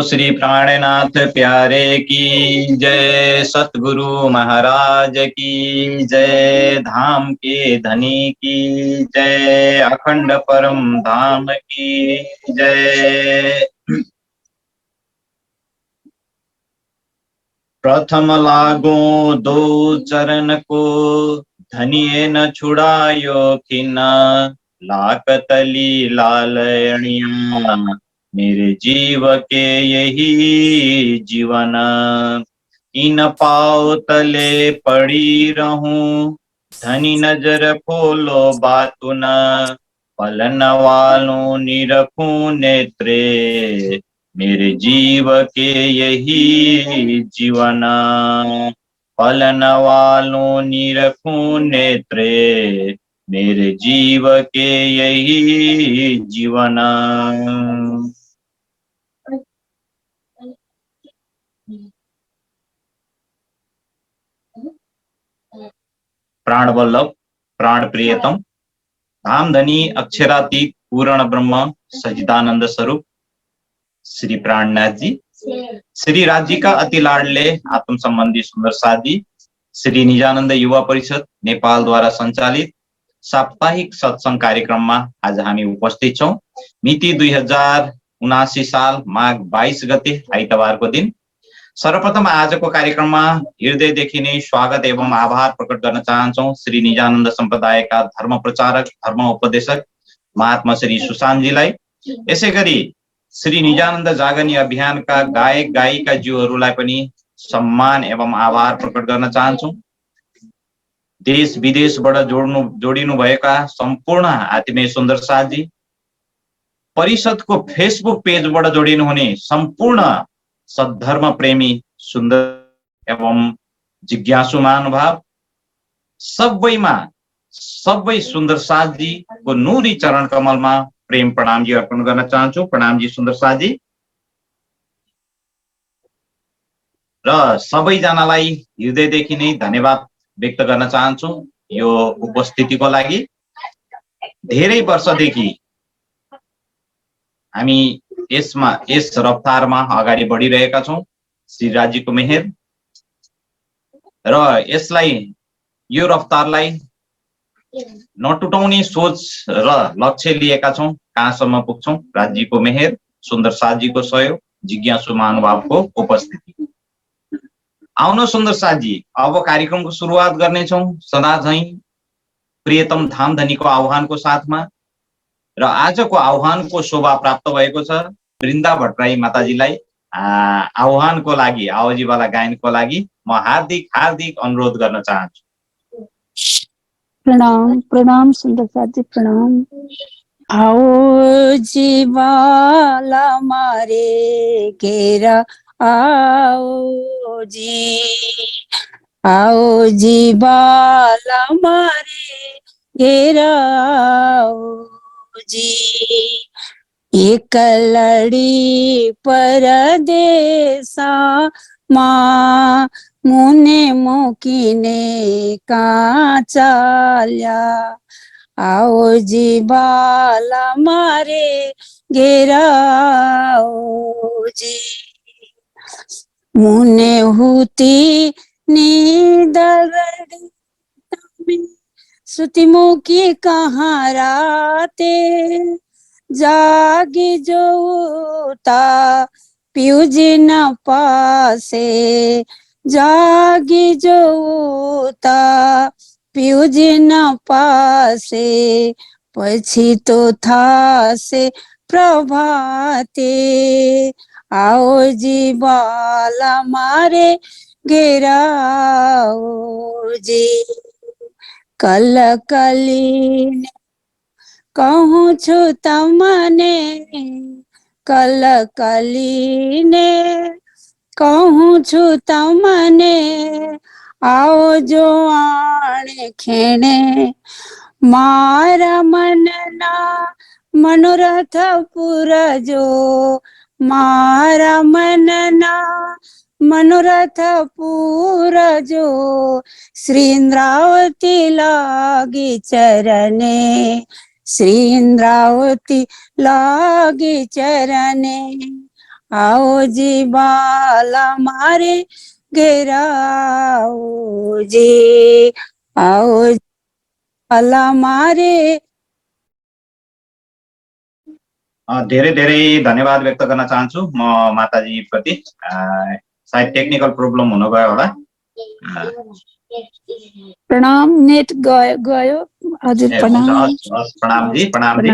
श्री प्राणनाथ प्यारे की जय, सतगुरु महाराज की जय, धाम के धनी की जय, अखंड परम धाम की जय। प्रथम लागो दो चरण को, धनिये न छुड़ायो खिना, लाकतली लालयणिया, मेरे जीव के यही जीवन। इन पाव तले पड़ी रहूं, धनी नजर खोलो बातु न, पलन वालों निरखूं नेत्रे, मेरे जीव के यही जीवन। पलन वालों निरखूं नेत्रे, मेरे जीव के यही जीवन। प्राण वल्लभ, प्राण प्रियतम, धामधनी, अक्षरातीत, पूर्ण ब्रह्म, सच्चिदानंद स्वरूप श्री प्राणनाथ जी, श्री राज जी का अति लाडले आत्म संबंधी सुंदर साथी, श्री निजानन्द युवा परिषद नेपाल द्वारा सञ्चालित साप्ताहिक सत्संग कार्यक्रममा आज हामी उपस्थित छौं। मिति 2079 साल माघ 22 गते आइतबारको दिन। सर्वप्रथम आजको कार्यक्रममा हृदयदेखि नै स्वागत एवं आभार प्रकट गर्न चाहन्छौं श्री निजानन्द सम्प्रदायका धर्म प्रचारक, धर्म उपदेशक महात्मा श्री सुशान्तजीलाई। यसैगरी श्री निजानन्द जागनी अभियानका गायक गायिका ज्यूहरूलाई पनि सम्मान एवं आभार प्रकट गर्न चाहन्छौं। देश विदेशबाट जोडिनु भएका सम्पूर्ण आत्मीय सुन्दर साथी, परिषदको फेसबुक पेजबाट जोडिनु हुने सम्पूर्ण सद्धर्म प्रेमी सुन्दर एवं जिज्ञासु महानुभाव, सबै सुन्दर साथजीको नुरी चरण कमलमा प्रेम प्रणामजी अर्पण गर्न चाहन्छु। प्रणामजी सुन्दर साथजी। र सबैजनालाई हृदयदेखि नै धन्यवाद व्यक्त गर्न चाहन्छु यो उपस्थितिको लागि। धेरै वर्षदेखि हामी यस रफ्तारमा अगाडि बढिरहेका छौं, श्री राजीको मेहेर, र यो रफ्तारलाई नटुटाउने सोच र लक्ष्य लिएका छौं। कहाँसम्म पुग्छौं? राजीको मेहेर, सुन्दर साथजीको सहयोग, जिज्ञासु महानुभावको उपस्थिति। आउनु सुन्दर साथजी, अब कार्यक्रमको सुरुवात गर्नेछौं सदा झैं प्रियतम धामधनीको आह्वानको साथमा। र आजको आह्वानको शोभा प्राप्त भएको छ वृन्दा भट्टराई माताजीलाई। आह्वानको लागि, आवाजीवाला गायनको लागि म हार्दिक अनुरोध गर्न चाहन्छु। प्रणाम प्रणाम सुन्दर साथजी, प्रणाम। आओ जीवाला मारे घेरा, आओ जीवाला मारे घेरा, आओ जी। एक लड़ी परदेसा माँ, मुने मुकीने का चाल्या, आओ जी बाला मारे घेरा, आओ जी। मुने हुती नीदगड़ी सुती मुकी कहाँ राते, जागी जोता पियूजी न पासे, जागी जोता पियूजी न पासे, पछि तो था से प्रभाते, आओ जी बाला मारे घेरा, आओ जी। कल कली कहूँ छु तमने, कल कली ने कहूँ छु तमने, आओ जो आणे खेणे, मारा मनना मनोरथ पुरजो, मारा मनना मनोरथ पुरजो, श्री इंद्रावती लागी चरणे, श्री इंद्रावती लागी चरणे, आओ जी बाला मारे घेराओ जी, आओ बाला मारे। धेरै धेरै धन्यवाद व्यक्त गर्न चाहन्छु म माताजी प्रति। सायद टेक्निकल प्रब्लम हुन गयो होला। प्रणाम, नेट गयो हजुर, प्रणाम। प्रणाम जी, प्रणाम जी।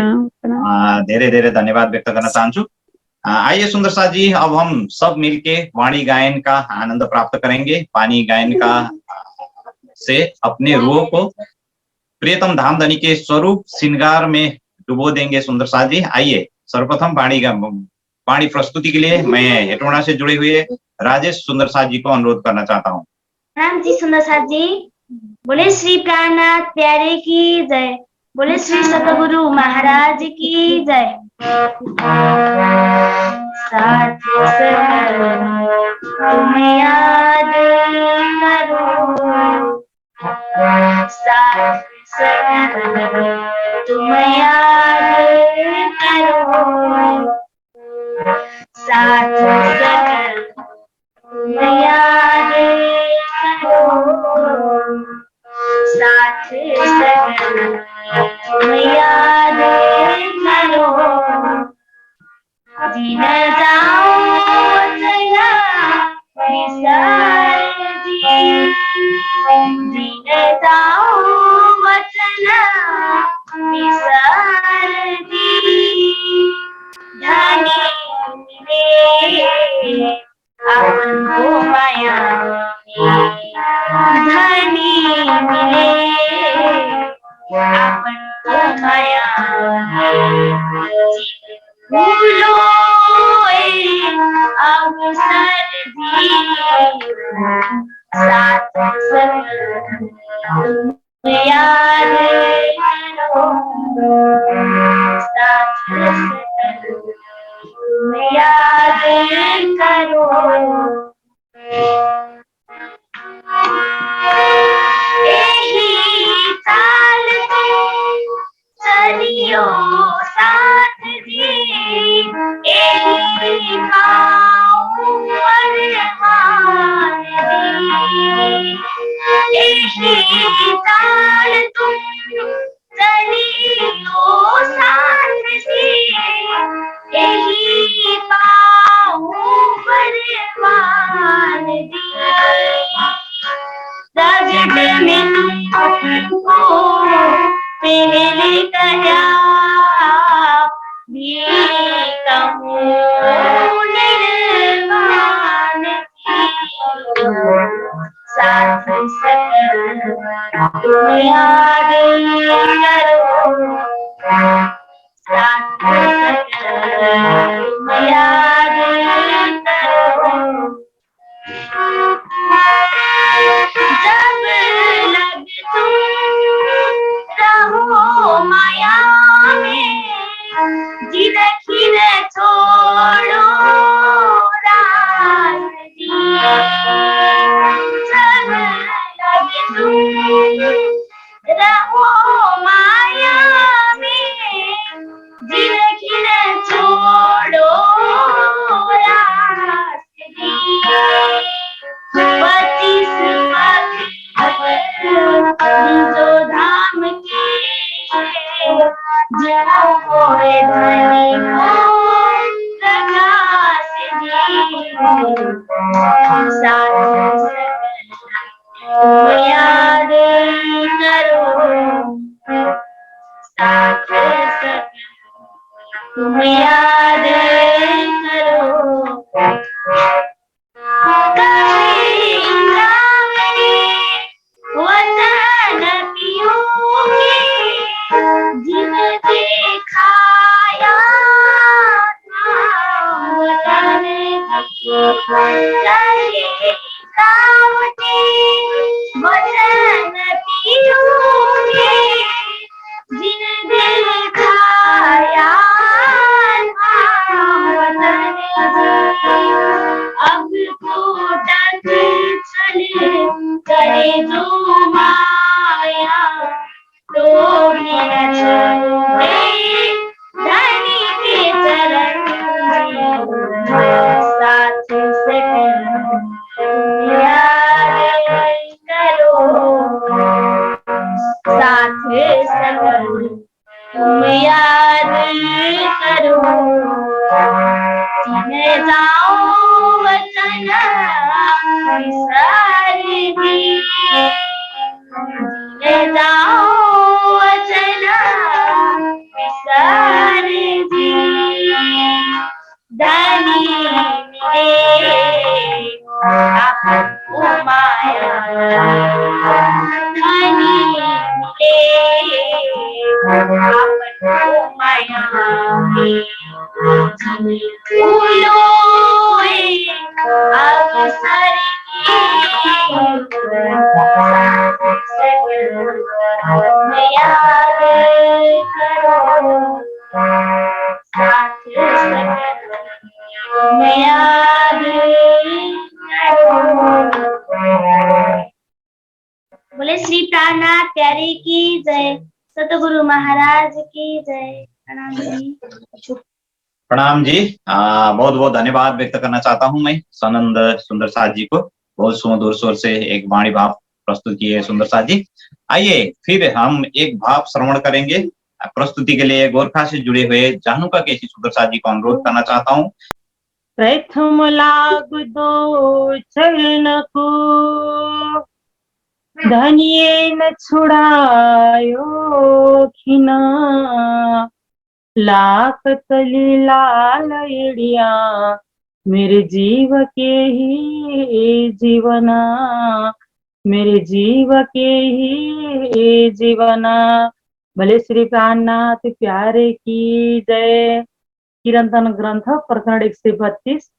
धेरै धेरै धन्यवाद व्यक्त गर्न चाहन्छु। आइए सुंदर साथ जी, अब हम सब मिलके वाणी गायन का आनंद प्राप्त करेंगे। वाणी गायन का से अपने रूह को प्रियतम धामधनी के स्वरूप श्रृंगार में डुबो देंगे। सुंदर साथ जी, आइए सर्वप्रथम वाणी प्रस्तुति के लिए मैं हेटोड़ा से जुड़े हुए राजेश सुंदर साथ जी को अनुरोध करना चाहता हूँ। राम जी, सुंदर साथ जी। बोले श्री प्राणनाथ प्यारे की जय, बोले श्री सतगुरु महाराज की जय। साथ तुम याद करो, साथ तुम याद करो, साथ तुम याद करो, साथ तुम याद करो। जीन जाओ चला विसार जी, जीन जाओ वचना विसार जी। धनी मिले अपन को माया में, धनी मिले अपन को माया में। भूलो अवसर जी, साथ तुम याद करो, साथ तुम याद करो। यही साल चलियो साथ जी, यही अरमान जी। यही साल तुम चलियो साथ जी, यही अरमान जी। गजब में तुमको पहले कहा भी कहूँ निर्वाण की, साथ तुम याद करो, साथ तुम याद करो। जब लग तुम रहो माया में, जिद खिद छोड़ो राज जी। जब लग तुम रहो माया में, जिद खिद छोड़ो राज जी। 25 जो धाम के जरा होए धनी हो प्रकाश जी। साथ तुम याद करो, साथ तुम याद करो। वतन पियोगे जिन दिखाया था, वतन वतन पियोगे जिन दिखाया था, वतन अब तो तक चले करे जो माया, तो भी न छोड़े धनी के चरण। फूलो एक अवसर की याद करो, साथ में याद करो। बोले श्री प्राणनाथ प्यारे की जय, सतगुरु महाराज की जय। प्रणाम जी। प्रणाम जी। बहुत बहुत धन्यवाद व्यक्त करना चाहता हूं मैं सनंद सुंदर साथ जी को। बहुत सुमधुर स्वर से एक वाणी भाव प्रस्तुत किए सुंदर साथ जी। आइए फिर हम एक भाव श्रवण करेंगे। प्रस्तुति के लिए गोरखा से जुड़े हुए जानुका केसी सुंदर साथ जी को अनुरोध करना चाहता हूँ। प्रथम लाग दो चरण को, धनिये न छुड़ायो खिना, लाख तली लाल एड़िया, मेरे जीव के ही जीवना, मेरे जीव के ही जीवना। भले श्री प्राणनाथ प्यारे की जय। कीर्तन ग्रंथ प्रकरण 132।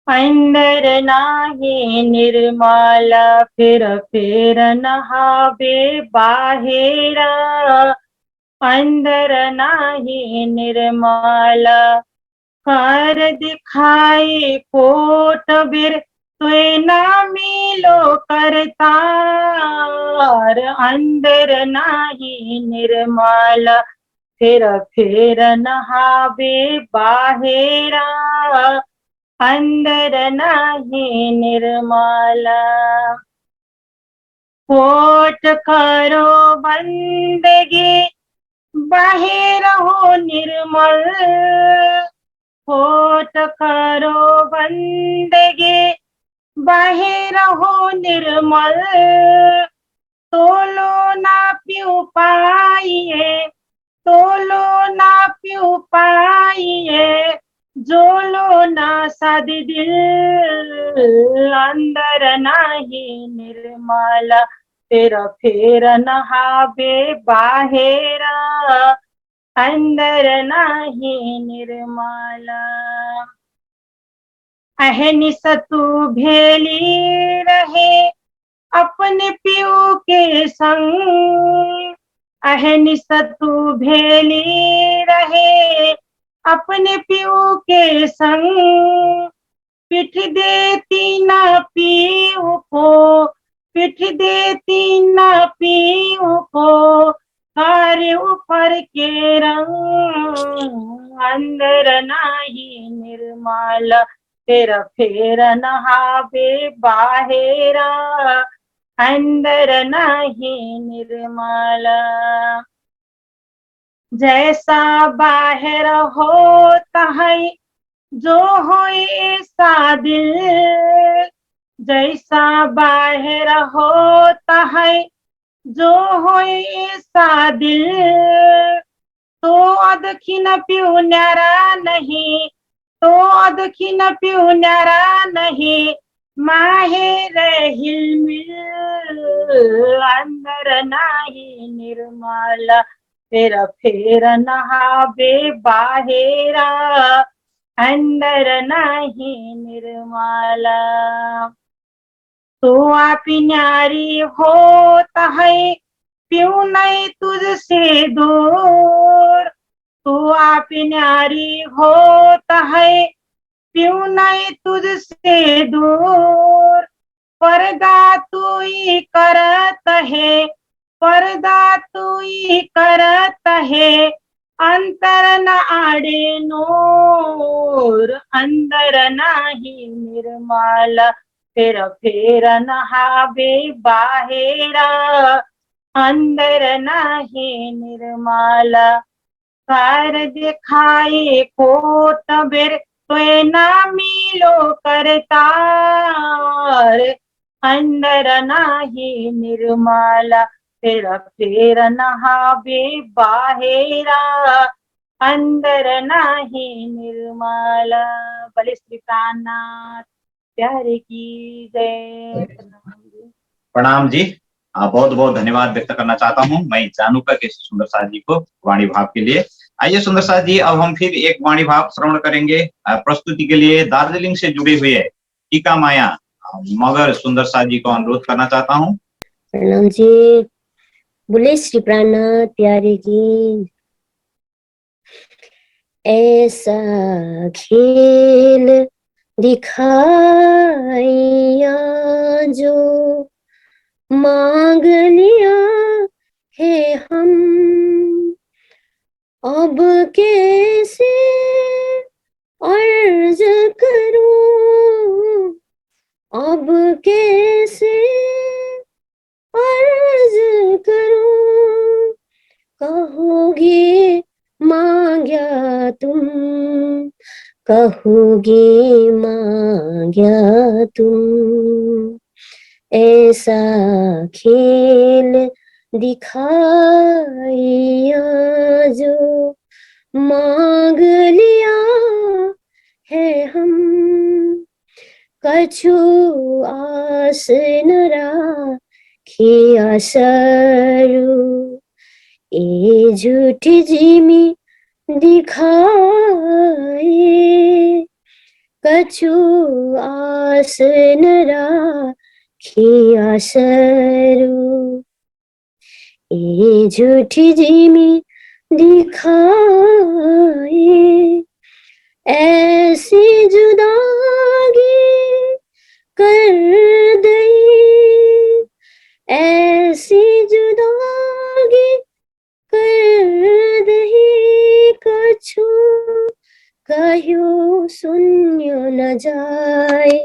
अंदर नाही निर्मल फिर नहावे बाहेरा, अंदर नाही निर्मल कर दिखाए कोट बिर, तुए ना मिलो करतार, अंदर नाही निर्मल फिर नहावे बाहेरा, अंदर नाही निर्मला। कोट करो बंदगी बाहेर हो निर्मल, कोट करो बंदगी बाहेर हो निर्मल, तोलो ना पिऊ पाइए, तोलो ना पिऊ पाइए, जोलो ना साद दिल, अंदर नाही निर्मल फिर नहावे बाहेरा, अंदर नाही निर्मल। अहनिस तू भेली रहे अपने पिऊ के संग, अहनिस तू भेली रहे अपने पिऊ के संग, पिठ देती ना पिऊ को, पिठ देती ना पिऊ को, कार्य ऊपर के रंग, अंदर नाही निर्मल फिर नहावे बाहेरा, अंदर नाही निर्मल। जैसा बाहर होता है जो होए ऐसा दिल, जैसा बाहर होता है जो होए ऐसा दिल, तो अदखिन पिऊ न्यारा नहीं, तो अदखिन पिऊ न्यारा नहीं, माहे रहिल मिल, अंदर नाही निर्मल फिर नहावे बाहेरा, अंदर नाही निर्मला। तो आप न्यारी होता है क्यों नहीं तुझसे दूर, तो आप न्यारी होता है क्यों नहीं तुझसे दूर, पर्दा तू ही करत है, पर्दा तू ही करत है, अंतर न आड़े नूर, अंदर नाही निर्मल फिर नहावे बाहेरा, अंदर नाही निर्मल। कर दिखाए कोट बिर तुए ना मिलो करतार, अंदर नाही निर्मल फिर नहावे बाहेरा, अंदर नाही निर्मल। भले श्री प्राणनाथ प्यारे की जय। प्रणाम जी। बहुत बहुत धन्यवाद व्यक्त करना चाहता हूं मैं जानुका के सुंदर साथ जी को वाणी भाव के लिए। आइए सुंदर साथ जी, अब हम फिर एक वाणी भाव श्रवण करेंगे। प्रस्तुति के लिए दार्जिलिंग से जुड़े हुए टीका माया मगर सुंदर साथ जी को अनुरोध करना चाहता हूँ। प्रणाम जी। बोले श्री प्राणनाथ प्यारे की। ऐसा खेल दिखाया जो मांग लिया है हम, अब कैसे अर्ज करूं, अब कैसे अर्ज करूं, कहोगे मांग्या तुम, कहोगे मांग्या तुम। ऐसा खेल दिखाया जो मांग लिया है हम, कछु आस न राखी आसरू, ए झूठी जिमी दिखाए, कछु आस न राखी आसरू, ए झूठी जिमी दिखाए। ऐसी जुदागी कर दई, ऐसी जुदागी कर दही, कछु कहो सुन्यो न जाए,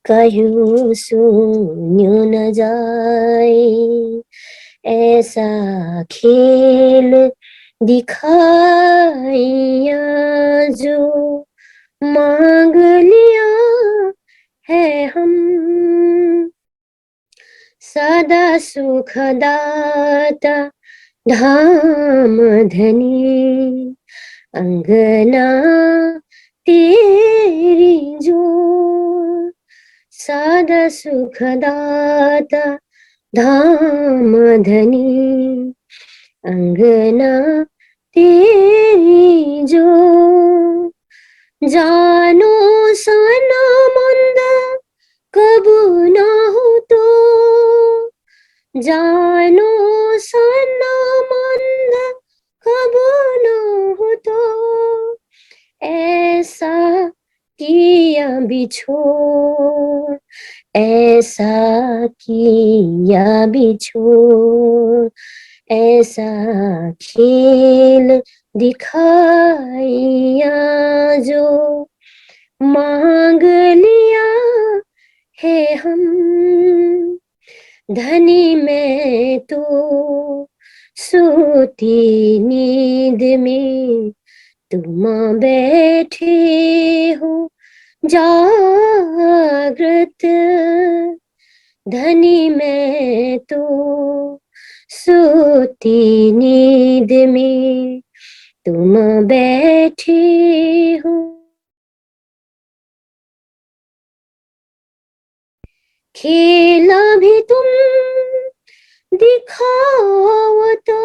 कहो सुन्यो न जाए। ऐसा खेल दिखाया जो मांग लिया है हम, सदा सुखदाता धाम धनी, अंगना तेरी जो, सदा सुखदाता धाम धनी, अंगना तेरी जो। जानो सना मंद कबू ना हो तो, जानो सना मंद कबू ना हो तो, ऐसा किया बिछोड़, ऐसा किया बिछोड़। ऐसा खेल दिखाया जो मांग लिया है हम, धनी मैं तो सोती नींद में, तुम बैठे हो जागृत, धनी मैं तो सोती नींद में, तुम बैठे हो। खेला भी तुम दिखाओ तो,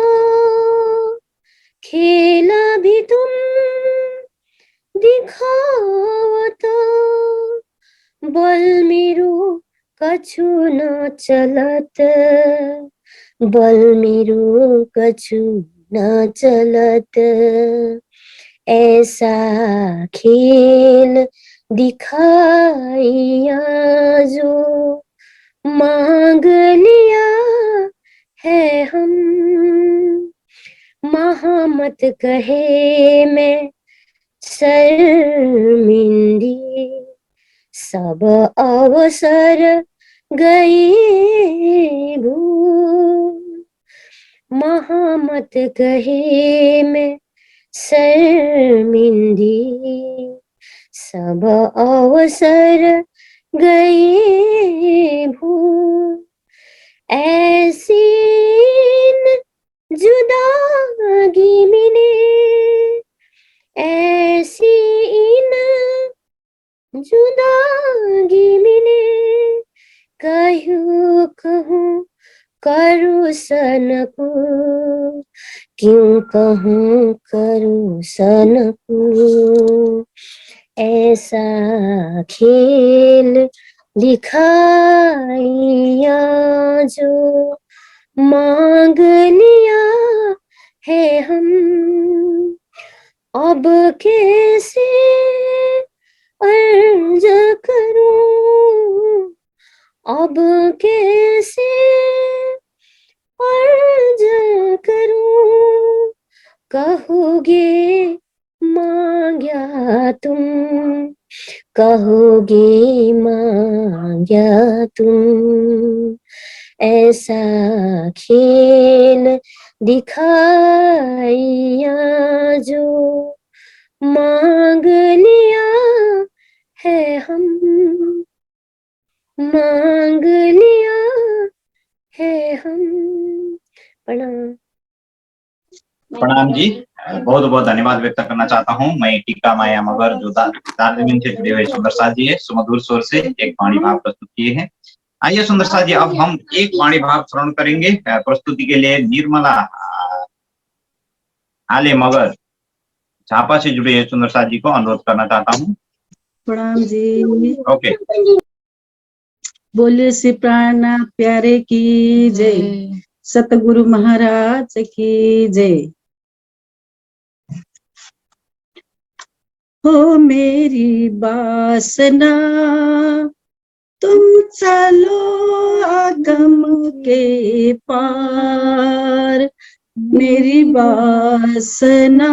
खेला भी तुम दिखाओ तो, बल मेरो कछु न चलत, बल मेरो कछु न चलत। ऐसा खेल दिखाया जो मांग लिया है हम, महामत कहे मैं शर्मिंदी, सब अवसर गए भूल, महामत कहे मैं शर्मिंदी, सब अवसर गए भूल। ऐसी जुदागी मिले, ऐसी इन जुदागी मिले, कहूँ कहूँ करू सनको, क्यों कहूँ करूँ सनकूं, ऐसा खेल दिखाइया जो मांग लिया है हम, अब कैसे अर्ज करूं, अब कैसे अर्ज करूं, कहोगे मांग्या तुम, कहोगे मांग्या तुम, ऐसा खेल दिखाइया जो मांग लिया है हम, मांग लिया है हम। प्रणाम। प्रणाम जी। बहुत बहुत धन्यवाद व्यक्त करना चाहता हूँ मैं टीका माया मगर जो दार्जिलिंग से जुड़े हुए सुंदर साथ जी है, सुमधुर स्वर से एक वाणी भाव प्रस्तुत किए हैं। आइए सुंदर साथ जी, अब हम एक वाणी भाव श्रवण करेंगे। प्रस्तुति के लिए निर्मला आले मगर झापा से जुड़े सुंदर साथ जी को अनुरोध करना चाहता हूँ। प्रणाम जी। ओके। बोलिए श्री प्राणनाथ प्यारे की जय, सतगुरु महाराज की जय। हो मेरी वासना तुम चलो आगम के पार, मेरी वासना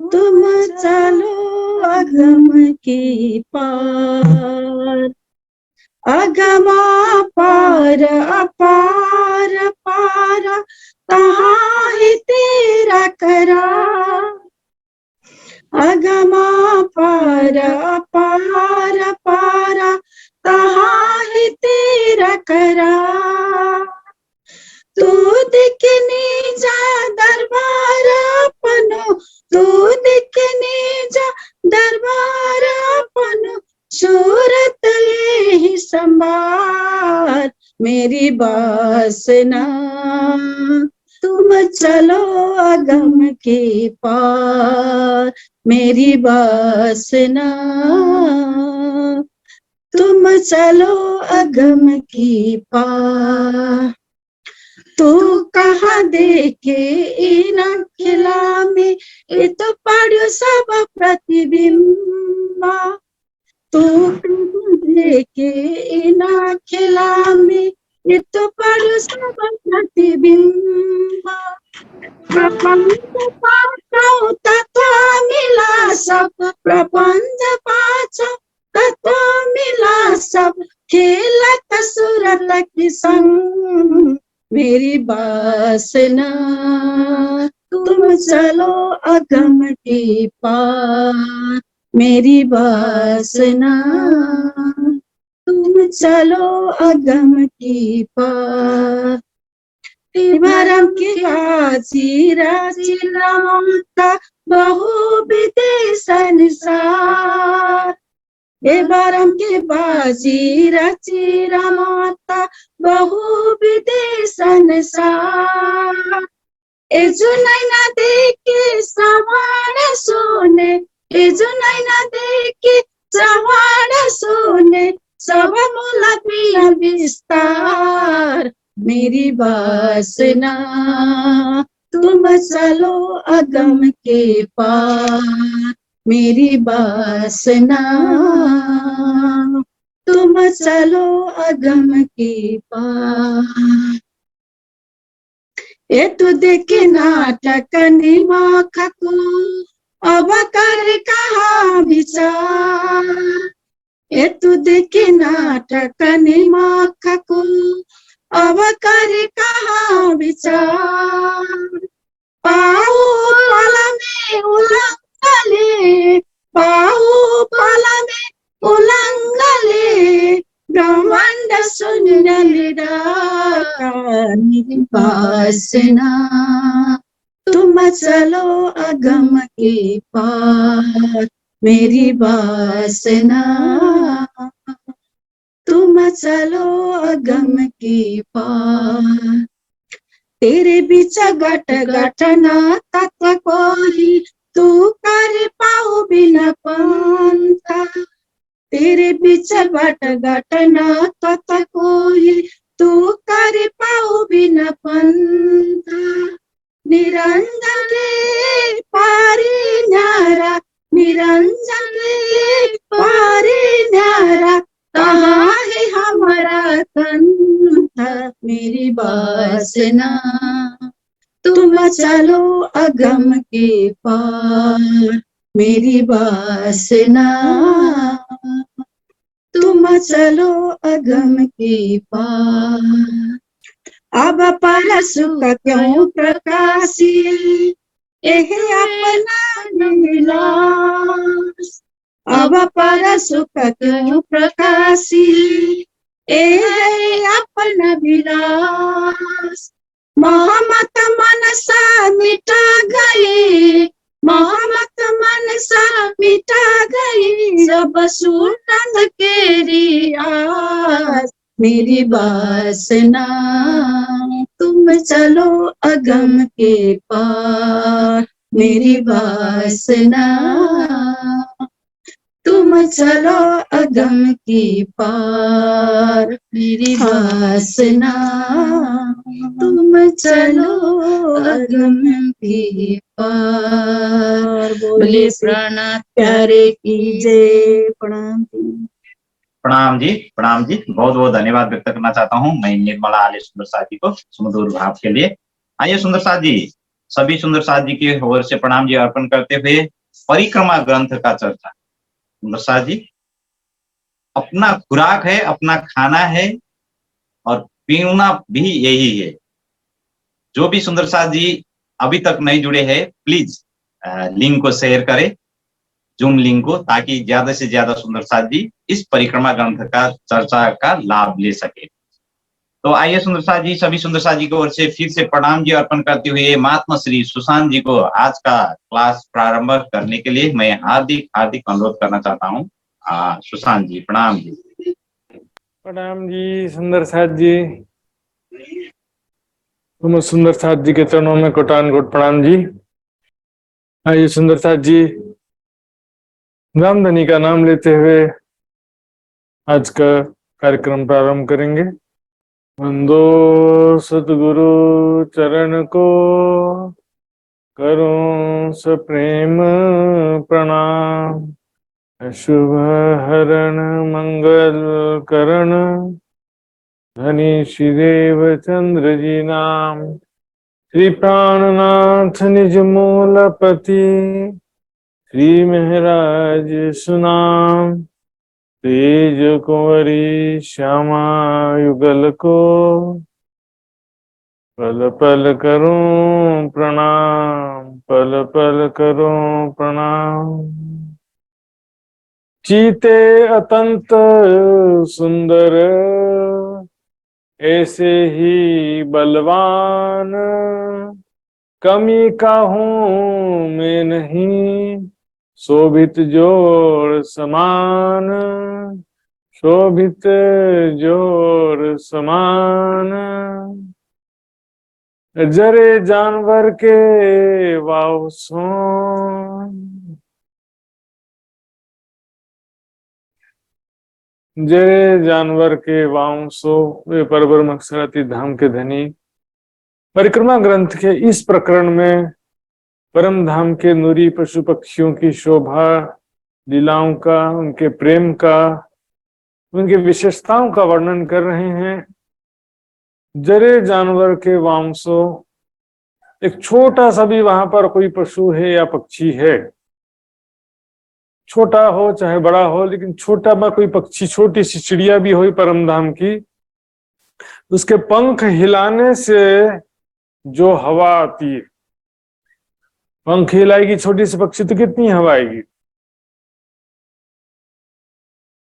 तुम चलो आगम के पार, अगमा पार अपार पार कहाँ है तेरा करार, अगमा पार अपार पार कहाँ है तेरा करार, तू दिखने जा दरबार अपनो, तू दिखने जा दरबार अपनो, सूरत ले ही संभार, मेरी वासना तुम चलो अगम के पार, मेरी वासना तुम चलो अगम के पार, तू कहाँ देखे इन खिला में ये तो पढ़ो सब प्रतिबिंबा, तू कहाँ देखे इन खिला में ये तो पढ़ो सब प्रतिबिंबा, प्रपंच पाचो तत्व मिला सब, प्रपंच पाचो तत्व मिला सब, खेलत सुरत की संग, मेरी वासना तुम चलो अगम के पार, मेरी वासना तुम चलो अगम के पार, भरम की राजी राजी रमता बहु विधि संसार, हे बारम के बाजी रची रमाता बहु विधि संसार, ए जुनाई ना देखे श्रवण सुने, ए जुनाई ना देखे श्रवण सुने, सब मूल प्रिय विस्तार, मेरी वासना तुम चलो अगम के पार, मेरी वासना तुम चलो अगम के पार, ये तू देखे नाटक निमाख को अब कर कहा विचार, ये तू देखे नाटक निमाख को अब कर कहा विचार, पाऊ पल में उलंगले, पाऊ पल में उलंगले, ब्रह्मांड सुनले मेरी वासना तुम चलो अगम के पार, मेरी वासना तुम चलो अगम के पार, तेरे बीच गट गठना तत कोरी तू कर पाऊ बिना पंथा तेरे बीच गट गठना तत कोरी तू कर पाऊ बिना पंथा निरंजन के पारी न्यारा निरंजन के पारी न्यारा कहाँ है हमारा कंठ मेरी वासना तुम चलो अगम के पार मेरी वासना तुम चलो अगम के पार अब पर सुख क्यों प्रकाशी एह अपना विलास अब पर सुख क्यों प्रकाशी एह अपना विलास मोहम्मद मनसा मिटा गई मोहम्मद मनसा मिटा गई जब सुल्तान केरी आस मेरी वासना तुम चलो अगम के पार मेरी वासना तुम चलो अगम के पार मेरी वासना तुम चलो अगम के पार बोले प्राणनाथ प्यारे की जय प्रणाम प्रणाम जी बहुत बहुत धन्यवाद व्यक्त करना चाहता हूँ मैं निर्मला आले सुंदर साथ जी को सुमधुर भाव के लिए। आइए सुंदर साथ जी, सभी सुंदर साथ जी की ओर से प्रणाम जी अर्पण करते हुए परिक्रमा ग्रंथ का चर्चा। सुंदर साथ जी, अपना खुराक है, अपना खाना है और पीना भी यही है। जो भी सुंदर साथ जी अभी तक नहीं जुड़े हैं प्लीज लिंक को शेयर करें, जूम लिंक को, ताकि ज्यादा से ज्यादा सुंदर साथ जी इस परिक्रमा ग्रंथ का चर्चा का लाभ ले सके। तो आइए सुंदर साथ जी, सभी सुंदर साथ जी की ओर से फिर से प्रणाम जी अर्पण करते हुए महात्मा श्री सुशांत जी को आज का क्लास प्रारंभ करने के लिए मैं हार्दिक हार्दिक अनुरोध करना चाहता हूँ। सुशांत जी प्रणाम जी। प्रणाम जी सुंदर साथ जी, तुम सुंदर साथ जी के चरणों में कोटान कोट प्रणाम जी। आइए सुंदर साथ जी, रामधनी का नाम लेते हुए आज का कार्यक्रम प्रारंभ करेंगे। वंदो सतगुरु चरण को करूं सप्रेम प्रणाम, शुभ हरण मंगल करण धनी श्री देव चंद्र जी नाम, श्री प्राणनाथ निज मूलपति श्री महराज सुनाम, तेज कुंवरी श्यामा युगल को पल पल करूं प्रणाम, पल पल करूं प्रणाम। चीते अतंत सुंदर ऐसे ही बलवान, कमी का हूं मैं नहीं शोभित जोड़ समान, शोभित जोड़ समान। जरे जानवर के वावसों, जरे जानवर के वावसों वे परब्रह्म अक्षरातीत धाम के धनी। परिक्रमा ग्रंथ के इस प्रकरण में परम धाम के नूरी पशु पक्षियों की शोभा लीलाओं का, उनके प्रेम का, उनकी विशेषताओं का वर्णन कर रहे हैं। जरे जानवर के वांसों, एक छोटा सा भी वहां पर कोई पशु है या पक्षी है, छोटा हो चाहे बड़ा हो, लेकिन छोटा बा कोई पक्षी, छोटी सी चिड़िया भी हो परम धाम की, उसके पंख हिलाने से जो हवा आती है, पंख हिलाएगी छोटी सी पक्षी तो कितनी हवा आएगी।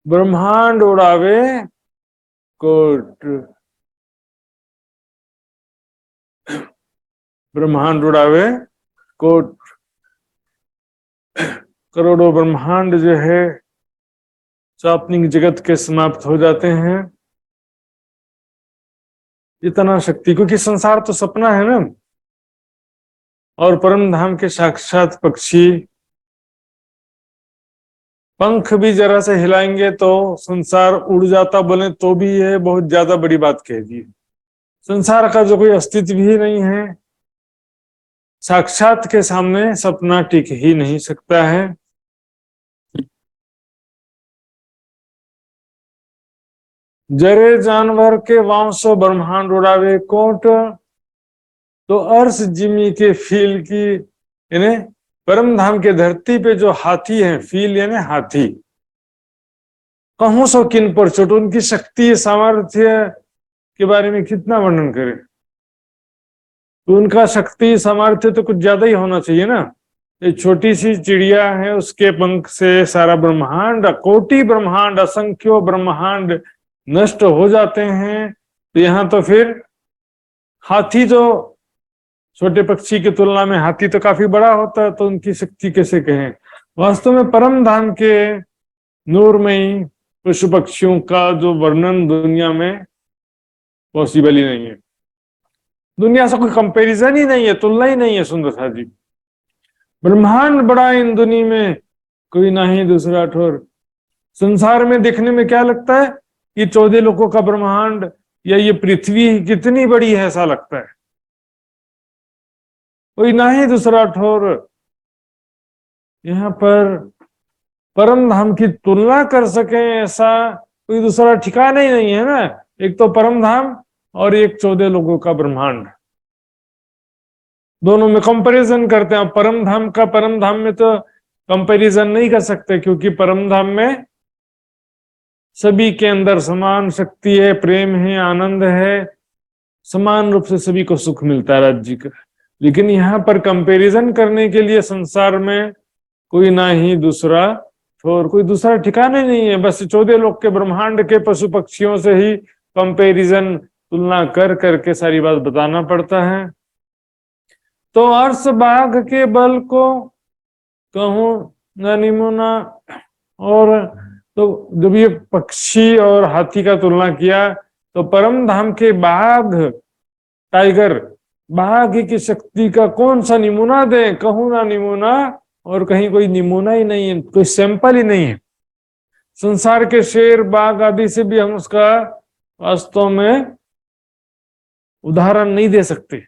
ब्रह्मांड उड़ावे कोट, ब्रह्मांड उड़ावे कोट, करोड़ों ब्रह्मांड जो है स्वप्निक जगत के समाप्त हो जाते हैं। इतना शक्ति, क्योंकि संसार तो सपना है ना, और परम धाम के साक्षात पक्षी पंख भी जरा से हिलाएंगे तो संसार उड़ जाता बोले तो भी यह बहुत ज्यादा बड़ी बात कह दी। संसार का जो कोई अस्तित्व ही नहीं है, साक्षात के सामने सपना टिक ही नहीं सकता है। जरे जानवर के वांसो ब्रह्मांड उड़ावे कोट, तो अर्श जिमी के फील की, यानी परम धाम के धरती पे जो हाथी हैं, फील यानी हाथी, कहूं सो किन पर चोट, उनकी शक्ति सामर्थ्य के बारे में कितना वर्णन करें। तो उनका शक्ति सामर्थ्य तो कुछ ज्यादा ही होना चाहिए ना। ये छोटी सी चिड़िया है, उसके पंख से सारा ब्रह्मांड, कोटि ब्रह्मांड, असंख्यो ब्रह्मांड नष्ट हो जाते हैं। तो यहाँ तो फिर हाथी जो छोटे पक्षी की तुलना में हाथी तो काफी बड़ा होता है, तो उनकी शक्ति कैसे कहें। वास्तव में परम धाम के नूरमयी पशु पक्षियों का जो वर्णन दुनिया में पॉसिबल ही नहीं है, दुनिया से कोई कंपैरिजन ही नहीं है, तुलना ही नहीं है। सुंदरता जी, ब्रह्मांड बड़ा इन दुनिया में कोई ना ही दूसरा ठोर। संसार में देखने में क्या लगता है कि 14 लोगों का ब्रह्मांड या ये पृथ्वी कितनी बड़ी है, ऐसा लगता है। कोई ना ही दूसरा ठोर। यहाँ पर परम धाम की तुलना कर सके ऐसा कोई दूसरा ठिकाना ही नहीं है ना। एक तो परम धाम और एक 14 लोगों का ब्रह्मांड, दोनों में कंपैरिजन करते हैं। परम धाम में तो कंपैरिजन नहीं कर सकते, क्योंकि परम धाम में सभी के अंदर समान शक्ति है, प्रेम है, आनंद है, समान रूप से सभी को सुख मिलता है राज्य का। लेकिन यहाँ पर कंपैरिजन करने के लिए संसार में कोई ना ही दूसरा और कोई दूसरा ठिकाना नहीं है। बस 14 लोग के ब्रह्मांड के पशु पक्षियों से ही कंपैरिजन, तुलना कर करके सारी बात बताना पड़ता है। तो अर्श बाघ के बल को कहूं न निमुना, और तो जब ये पक्षी और हाथी का तुलना किया तो परम धाम के बाघ, टाइगर, बाघ की शक्ति का कौन सा नमूना दे, कहूं ना नमूना, और कहीं कोई नमूना ही नहीं है, कोई सैंपल ही नहीं है। संसार के शेर, बाघ आदि से भी हम उसका वास्तव में उदाहरण नहीं दे सकते।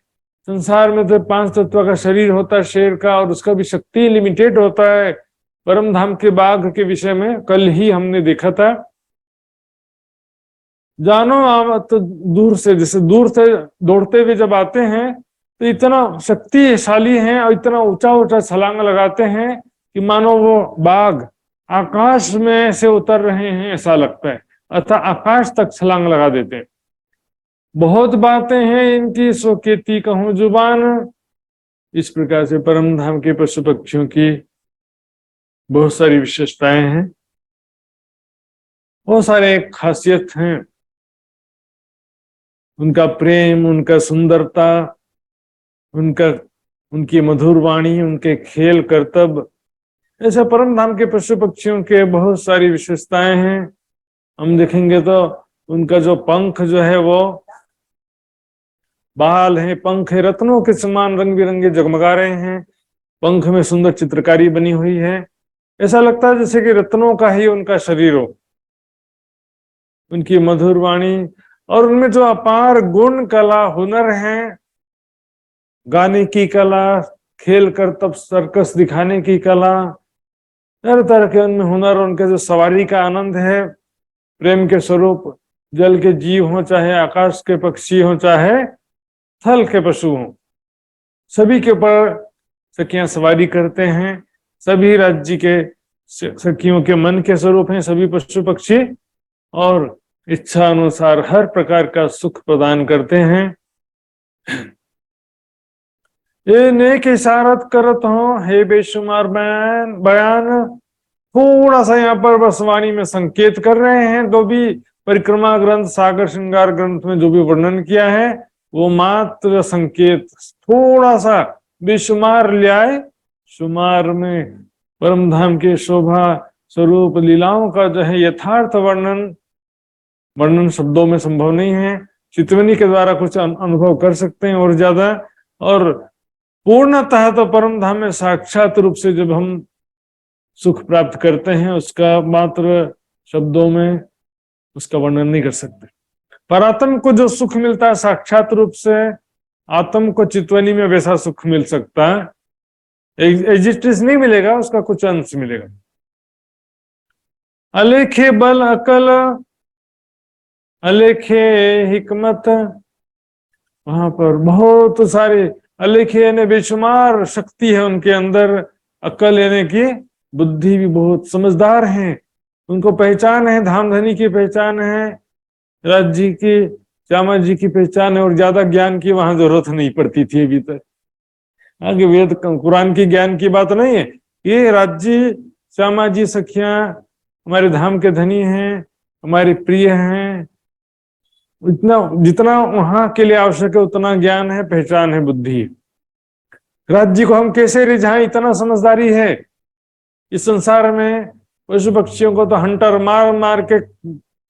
संसार में तो 5 तत्व का शरीर होता है शेर का, और उसका भी शक्ति लिमिटेड होता है। परम धाम के बाघ के विषय में कल ही हमने देखा था। जानो तो दूर से, जैसे दूर से दौड़ते हुए जब आते हैं तो इतना शक्तिशाली हैं और इतना ऊंचा ऊंचा छलांग लगाते हैं कि मानो वो बाघ आकाश में से उतर रहे हैं ऐसा लगता है, अर्थात आकाश तक छलांग लगा देते हैं। बहुत बातें हैं इनकी, सो कहती कहूं जुबान। इस प्रकार से परम धाम के पशु पक्षियों की बहुत सारी विशेषताएं हैं, बहुत सारे खासियत हैं। उनका प्रेम, उनका सुंदरता, उनकी मधुर वाणी, उनके खेल करतब, ऐसे परम धाम के पशु पक्षियों के बहुत सारी विशेषताएं हैं। हम देखेंगे तो उनका जो पंख जो है वो बाल है, पंख है, रत्नों के समान रंग बिरंगे जगमगा रहे हैं। पंख में सुंदर चित्रकारी बनी हुई है, ऐसा लगता है जैसे कि रत्नों का ही उनका शरीर हो। उनकी मधुर वाणी और उनमें जो अपार गुण, कला, हुनर है, गाने की कला, खेल करतब, सर्कस दिखाने की कला, तरह तरह के उनमें हुनर, उनके जो सवारी का आनंद है, प्रेम के स्वरूप, जल के जीव हो चाहे आकाश के पक्षी हो चाहे थल के पशु हो, सभी के ऊपर सखियां सवारी करते हैं। सभी राज्य के सखियों के मन के स्वरूप हैं सभी पशु पक्षी, और इच्छा अनुसार हर प्रकार का सुख प्रदान करते हैं। ये नेक इशारत करत हो हे बेशुमार बयान। थोड़ा सा यहाँ पर बस वाणी में संकेत कर रहे हैं। जो भी परिक्रमा ग्रंथ, सागर श्रृंगार ग्रंथ में जो भी वर्णन किया है वो मात्र संकेत, थोड़ा सा बेशुमार लियाए। शुमार में परम धाम के शोभा स्वरूप लीलाओं का जो है यथार्थ वर्णन शब्दों में संभव नहीं है। चितवनी के द्वारा कुछ अनुभव कर सकते हैं और ज्यादा। और पूर्णतः तो परम धाम में साक्षात रूप से जब हम सुख प्राप्त करते हैं, उसका मात्र शब्दों में उसका वर्णन नहीं कर सकते। पर आत्म को जो सुख मिलता है साक्षात रूप से, आत्म को चितवनी में वैसा सुख मिल सकता है, एग्जिस्टेंस नहीं मिलेगा, उसका कुछ अंश मिलेगा। अलेखे बल अकल, अलेखे हिकमत, वहां पर बहुत सारे अलेखे यानी बेशुमार शक्ति है उनके अंदर। अकल यानी कि बुद्धि भी बहुत समझदार हैं, उनको पहचान है, धामधनी की पहचान है, राज जी की, श्यामा जी की पहचान है। और ज्यादा ज्ञान की वहां जरूरत नहीं पड़ती थी अभी तक। आगे वेद कुरान की ज्ञान की बात नहीं है, ये राज जी, श्यामा जी सखियां हमारे धाम के धनी हैं, हमारे प्रिय हैं। इतना जितना वहां के लिए आवश्यक है उतना ज्ञान है, पहचान है, बुद्धि है। राज जी को हम कैसे रिझाएं, इतना समझदारी है। इस संसार में पशु पक्षियों को तो हंटर मार मार के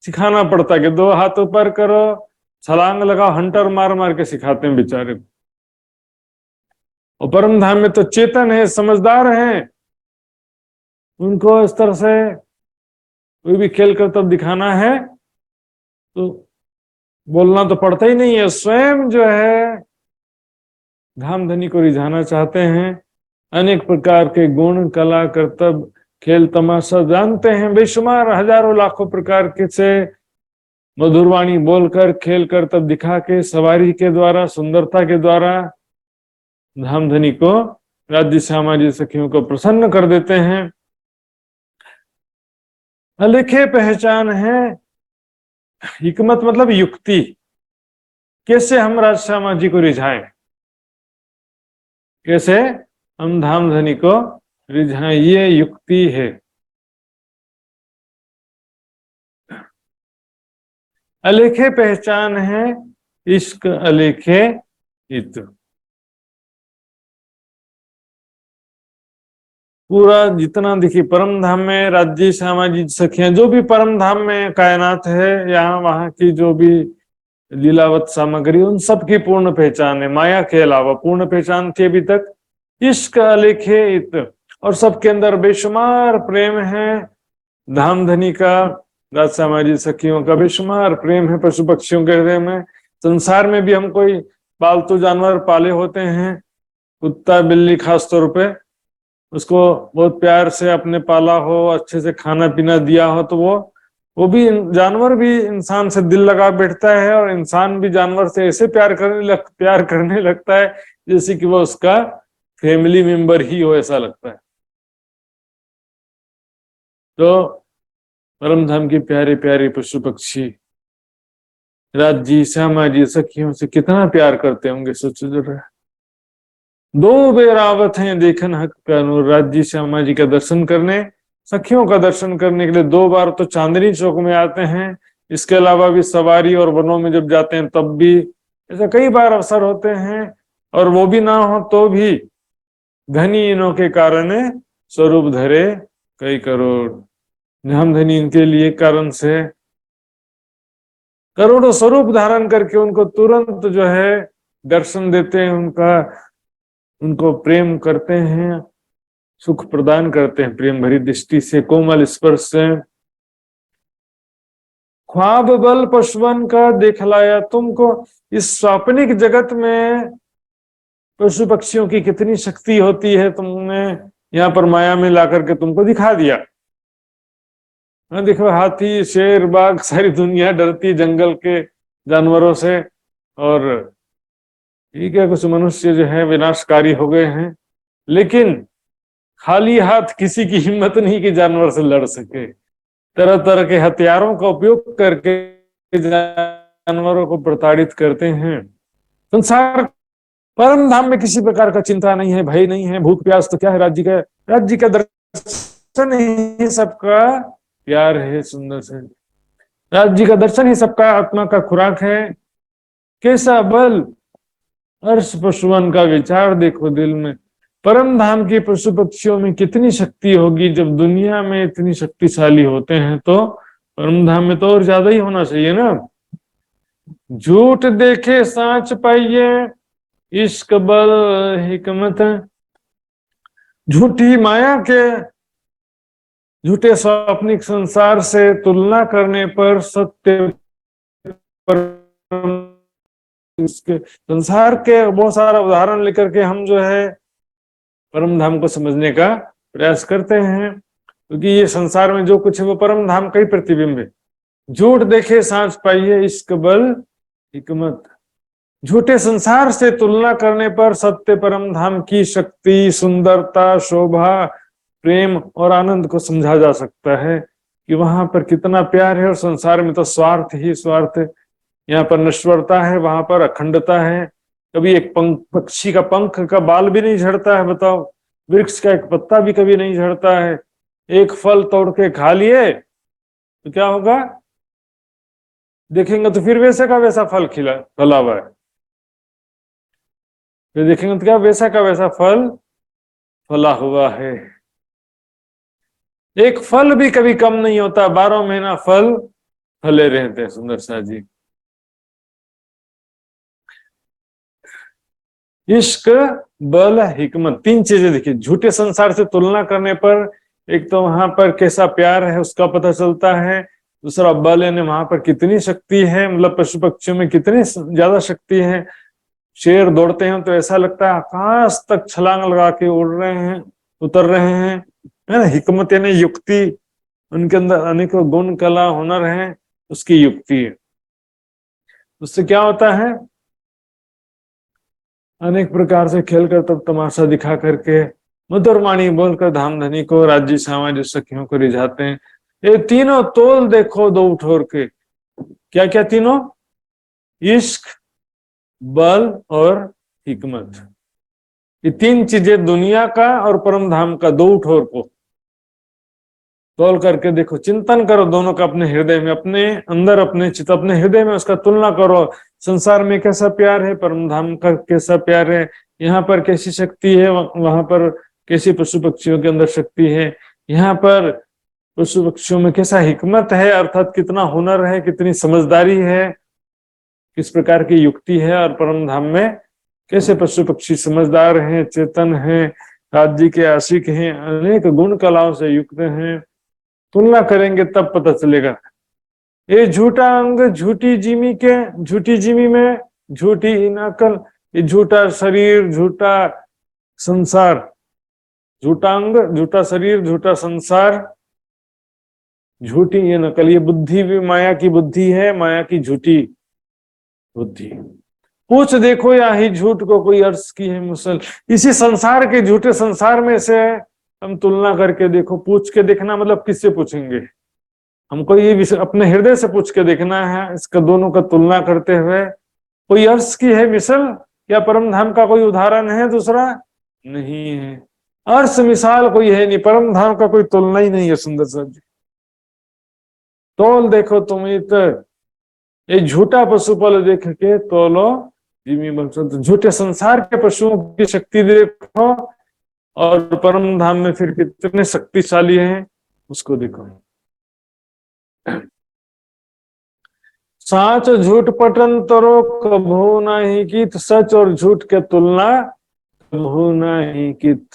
सिखाना पड़ता है कि 2 हाथ ऊपर करो, छलांग लगाओ, हंटर मार मार के सिखाते हैं बेचारे को। और परम धाम में तो चेतन है, समझदार हैं, उनको इस तरह से कोई भी खेल कर तब दिखाना है तो बोलना तो पड़ता ही नहीं है। स्वयं जो है धामधनी को रिझाना चाहते हैं, अनेक प्रकार के गुण, कला, कर्तव्य, खेल तमाशा जानते हैं, बेशुमार हजारों लाखों प्रकार के से मधुरवाणी बोलकर, खेल कर तब दिखा के, सवारी के द्वारा, सुंदरता के द्वारा धामधनी को, राज्य श्यामा जी सखियों को प्रसन्न कर देते हैं। अलेखे पहचान है, हिकमत मतलब युक्ति, कैसे हम राज श्यामा जी को रिझाएं, कैसे हम धामधनी को रिझाएं, ये युक्ति है। अलेखे पहचान है, इश्क अलेखे हित। पूरा जितना देखिए परम धाम में राज्य श्यामा जी सखियां, जो भी परम धाम में कायनात है, यहाँ वहां की जो भी लीलावत सामग्री, उन सब की पूर्ण पहचान है। माया के अलावा पूर्ण पहचान थी अभी तक। इश्क अलेखे हित, और सबके अंदर बेशुमार प्रेम है। धामधनी का, राज श्यामा जी सखियों का बेशुमार प्रेम है पशु पक्षियों के हृदय में। संसार में भी हम कोई पालतू जानवर पाले होते हैं, कुत्ता बिल्ली खास तौर पे, उसको बहुत प्यार से अपने पाला हो, अच्छे से खाना पीना दिया हो, तो वो भी जानवर भी इंसान से दिल लगा बैठता है, और इंसान भी जानवर से ऐसे प्यार करने लगता है जैसे कि वो उसका फैमिली मेंबर ही हो, ऐसा लगता है। तो परम धाम के प्यारे प्यारे पशु पक्षी राज जी श्यामा जी सखियों से कितना प्यार करते होंगे, सोचो जरा। 2 बेर आवत हैं देखन हक का नूर, राज जी श्यामा जी का दर्शन करने, सखियों का दर्शन करने के लिए 2 बार तो चांदनी चौक में आते हैं। इसके अलावा भी सवारी और वनों में जब जाते हैं तब भी ऐसा कई बार अवसर होते हैं। और वो भी ना हो तो भी धनी इनों के कारण स्वरूप धरे कई करोड़, धामधनी इनके लिए कारण से करोड़ों स्वरूप धारण करके उनको तुरंत जो है दर्शन देते हैं, उनको प्रेम करते हैं, सुख प्रदान करते हैं प्रेम भरी दृष्टि से, कोमल स्पर्श से। ख्वाब बल पशुवन का दिखलाया तुमको, इस स्वाप्निक जगत में पशु पक्षियों की कितनी शक्ति होती है, तुमने यहाँ पर माया में ला करके तुमको दिखा दिया। देखो हाथी, शेर, बाघ, सारी दुनिया डरती जंगल के जानवरों से, और ठीक है कुछ मनुष्य जो है विनाशकारी हो गए हैं, लेकिन खाली हाथ किसी की हिम्मत नहीं कि जानवर से लड़ सके। तरह तरह के हथियारों का उपयोग करके जानवरों को प्रताड़ित करते हैं। संसार परम धाम में किसी प्रकार का चिंता नहीं है, भय नहीं है, भूख प्यास तो क्या है, राज्य का दर्शन ही सबका प्यार है। सुंदर से राज्य का दर्शन ही सबका आत्मा का खुराक है। कैसा बल, अर्श पशुवन का विचार देखो दिल में। परम धाम के पशु पक्षियों में कितनी शक्ति होगी, जब दुनिया में इतनी शक्तिशाली होते हैं तो परम धाम में तो और ज्यादा ही होना चाहिए ना। झूठ देखे सांच पाइये, इश्क बल हिकमत। झूठी माया के, झूठे स्वाप्निक संसार से तुलना करने पर सत्य पर, इसके संसार के बहुत सारा उदाहरण लेकर के हम जो है परम धाम को समझने का प्रयास करते हैं, क्योंकि ये संसार में जो कुछ है वो परम धाम का ही प्रतिबिंब है। झूठ देखे सांच पाइये, इश्क बल हिकमत। झूठे संसार से तुलना करने पर सत्य परम धाम की शक्ति, सुंदरता, शोभा, प्रेम और आनंद को समझा जा सकता है कि वहां पर कितना प्यार है। और संसार में तो स्वार्थ ही स्वार्थ है। यहाँ पर नश्वरता है, वहां पर अखंडता है। कभी एक पक्षी का पंख का बाल भी नहीं झड़ता है, बताओ। वृक्ष का एक पत्ता भी कभी नहीं झड़ता है। एक फल तोड़ के खा लिए तो क्या होगा, देखेंगे तो फिर वैसे का वैसा फल फला हुआ है। फिर देखेंगे तो क्या वैसा का वैसा फल फला हुआ है। एक फल भी कभी कम नहीं होता, 12 महीना फल फले रहते हैं। सुंदर सा जी, इश्क बल हिकमत, 3 चीजें देखिए। झूठे संसार से तुलना करने पर एक तो वहां पर कैसा प्यार है उसका पता चलता है। दूसरा बल यानी वहां पर कितनी शक्ति है, मतलब पशु पक्षियों में कितनी ज्यादा शक्ति है। शेर दौड़ते हैं तो ऐसा लगता है आकाश तक छलांग लगा के उड़ रहे हैं, उतर रहे हैं, है ना। हिकमत यानी युक्ति, उनके अंदर अनेकों गुण, कला, हुनर है, उसकी युक्ति है। उससे क्या होता है, अनेक प्रकार से खेलकर तब तमाशा दिखा करके मधुर वाणी बोलकर धामधनी को, राज्य सामाजिक सखियों को रिझाते हैं। ये तीनों तोल देखो दो उठोर के। क्या क्या तीनों, इश्क, बल और हिकमत। ये 3 चीजें दुनिया का और परम धाम का दो उठोर को तोल करके देखो, चिंतन करो दोनों का अपने हृदय में, अपने अंदर, अपने चित्त, अपने हृदय में उसका तुलना करो। संसार में कैसा प्यार है, परम धाम का कैसा प्यार है, यहाँ पर कैसी शक्ति है, वहां पर कैसी पशु पक्षियों के अंदर शक्ति है, यहाँ पर पशु पक्षियों में कैसा हिकमत है, अर्थात कितना हुनर है, कितनी समझदारी है, किस प्रकार की युक्ति है। और परम धाम में कैसे पशु पक्षी समझदार हैं, चेतन हैं, राज्य के आशिक हैं, अनेक गुण कलाओं से युक्त हैं। तुलना करेंगे तब पता चलेगा। ये झूठा अंग झूठी जिमी के, झूठी जिमी में झूठी नकल, ये झूठा शरीर, झूठा संसार, झूठा अंग, झूठा शरीर, झूठा संसार, झूठी ये नकल, ये बुद्धि भी माया की बुद्धि है, माया की झूठी बुद्धि। पूछ देखो या ही झूठ को कोई अर्थ की है मुसल। इसी संसार के झूठे संसार में से हम तुलना करके देखो। पूछ के देखना मतलब किससे पूछेंगे, हमको ये विषय अपने हृदय से पूछ के देखना है। इसका दोनों का तुलना करते हुए कोई अर्थ की है मिसल या परम धाम का कोई उदाहरण है दूसरा, नहीं है। अर्थ मिसाल कोई है नहीं, परम धाम का कोई तुलना ही नहीं है। सुंदर सा जी, तोल देखो तुम ये झूठा पशुपल देख के तोलो जिमी बंसत। झूठे संसार के पशुओं की शक्ति देखो और परम धाम में फिर कितने शक्तिशाली हैं उसको देखो। साच झूठ पटन तरो कभू नहीं कित, सच और झूठ के तुलना कभू नहीं कित।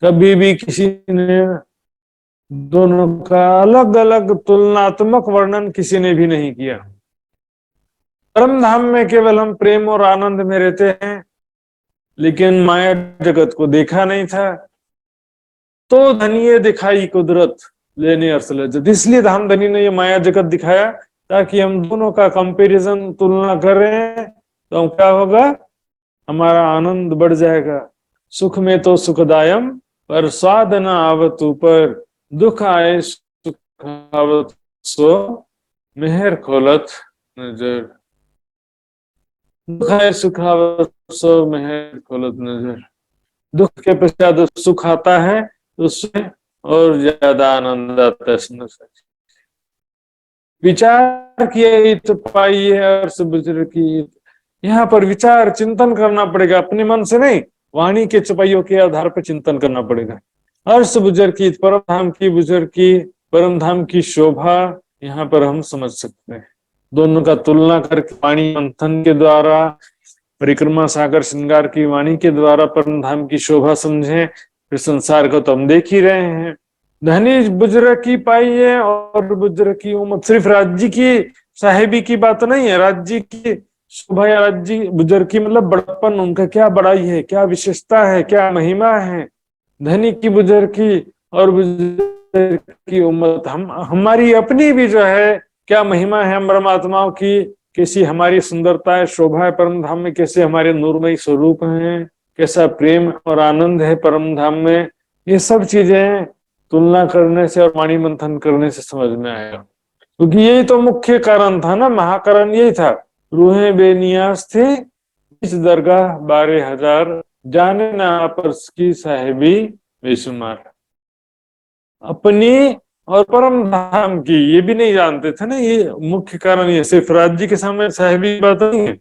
कभी भी किसी ने दोनों का अलग अलग तुलनात्मक वर्णन किसी ने भी नहीं किया। परम धाम में केवल हम प्रेम और आनंद में रहते हैं, लेकिन माया जगत को देखा नहीं था। तो धनिये दिखाई कुदरत लेने अरसलजत, इसलिए धाम धनी ने ये माया जगत दिखाया ताकि हम दोनों का कंपैरिजन, तुलना करें तो हम क्या होगा, हमारा आनंद बढ़ जाएगा। सुख में तो सुखदायम पर स्वाद न आवत ऊपर, दुख आए सुख आवत सो मेहर खोलत नजर। दुख आए सुख आवत सो मेहर खोलत नजर। दुख के पश्चात सुख आता है तो उसमें और ज्यादा आनंद आता है। विचार किए तो पाइए अर्स बुजुर्ग की। यहाँ पर विचार चिंतन करना पड़ेगा, अपने मन से नहीं, वाणी के चौपाइयों के आधार पर चिंतन करना पड़ेगा। अर्श बुजुर्ग की, परम धाम की बुजुर्ग की, परम धाम की शोभा यहाँ पर हम समझ सकते हैं। दोनों का तुलना करके वाणी मंथन के द्वारा, परिक्रमा सागर श्रृंगार की वाणी के द्वारा परम धाम की शोभा समझें। फिर संसार को तो हम देख ही रहे हैं, धनी बुजुर्ग की पाई है और बुजुर्ग की उम्र। सिर्फ राज्य की साहेबी की बात नहीं है, राज्य की शोभा या राज्य बुजुर्ग की मतलब बड़प्पन, उनका क्या बड़ाई है, क्या विशेषता है, क्या महिमा है। धनी की बुजुर्ग की और बुजुर्ग की उम्मत, हम हमारी अपनी भी जो है क्या महिमा है, हम परमात्माओं की कैसी हमारी सुंदरता है, शोभा है परम धाम में, कैसे हमारे नूरमयी स्वरूप हैं, कैसा प्रेम और आनंद है परम धाम में। ये सब चीजें तुलना करने से और वाणी मंथन करने से समझ में आएगा, क्योंकि यही तो मुख्य कारण था ना, महाकारण यही था। रूहें बेनियाज थे इस दरगाह 12,000, जाने ना आपस की साहिबी बेशुमार। अपनी और परम धाम की ये भी नहीं जानते थे ना, ये मुख्य कारण। ये सिर्फ राज्य के सामने साहिबी बात नहीं है।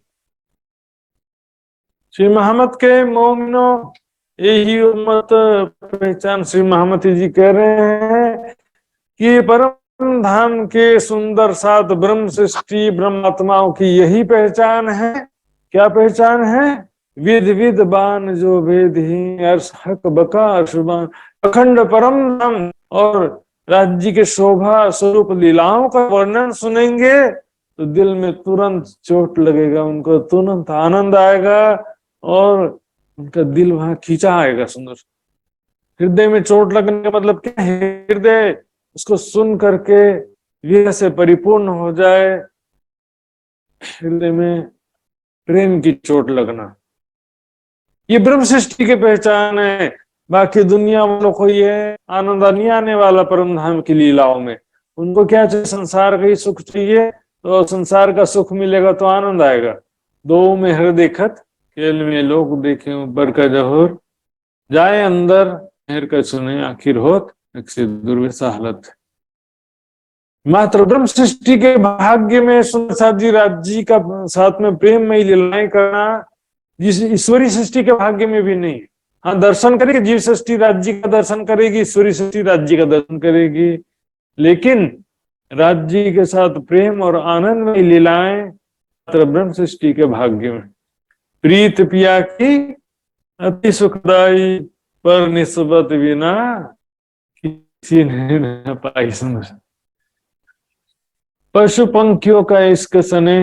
श्री मोहम्मद के मोमिनो यही उम्मत पहचान, श्री मोहम्मद जी कह रहे हैं कि परम धाम के सुंदर सात ब्रह्म सृष्टि ब्रह्मात्माओं की यही पहचान है। क्या पहचान है? विध विध बान जो वेद ही, अर्श हक बका अर्शबान। अखंड परम धाम और राज्य के शोभा स्वरूप लीलाओं का वर्णन सुनेंगे तो दिल में तुरंत चोट लगेगा, उनको तुरंत आनंद आएगा और उनका दिल वहां खींचा आएगा। सुंदर हृदय में चोट लगने का मतलब क्या है? हृदय उसको सुन करके वीर से परिपूर्ण हो जाए, हृदय में प्रेम की चोट लगना, ये ब्रह्म सृष्टि की पहचान है। बाकी दुनिया वालों को ये आनंद नहीं आने वाला परम धाम की लीलाओं में। उनको क्या चाहिए? संसार का ही सुख चाहिए, तो संसार का सुख मिलेगा तो आनंद आएगा। दो में हृदय देखत खेल में लोग देखे ऊपर का जहर, जाए अंदर मेहर का सुने आखिर होत से दुर्विसा हालत। मात्र ब्रह्म सृष्टि के भाग्य में सुंदर साथ जी राज्य का साथ में प्रेम में लीलाएं करना, जिस ईश्वरी सृष्टि के भाग्य में भी नहीं। हाँ, दर्शन करेगी, जीव सृष्टि राज्य का दर्शन करेगी, ईश्वरी सृष्टि राज्य का दर्शन करेगी, लेकिन राज्य के साथ प्रेम और आनंद में लीलाएं मात्र ब्रह्म सृष्टि के भाग्य में। प्रीत पिया की अति सुखदाई, पर निस्बत बिना किसी ने न पाई समझ। पशु पंखियों का इश्क सने,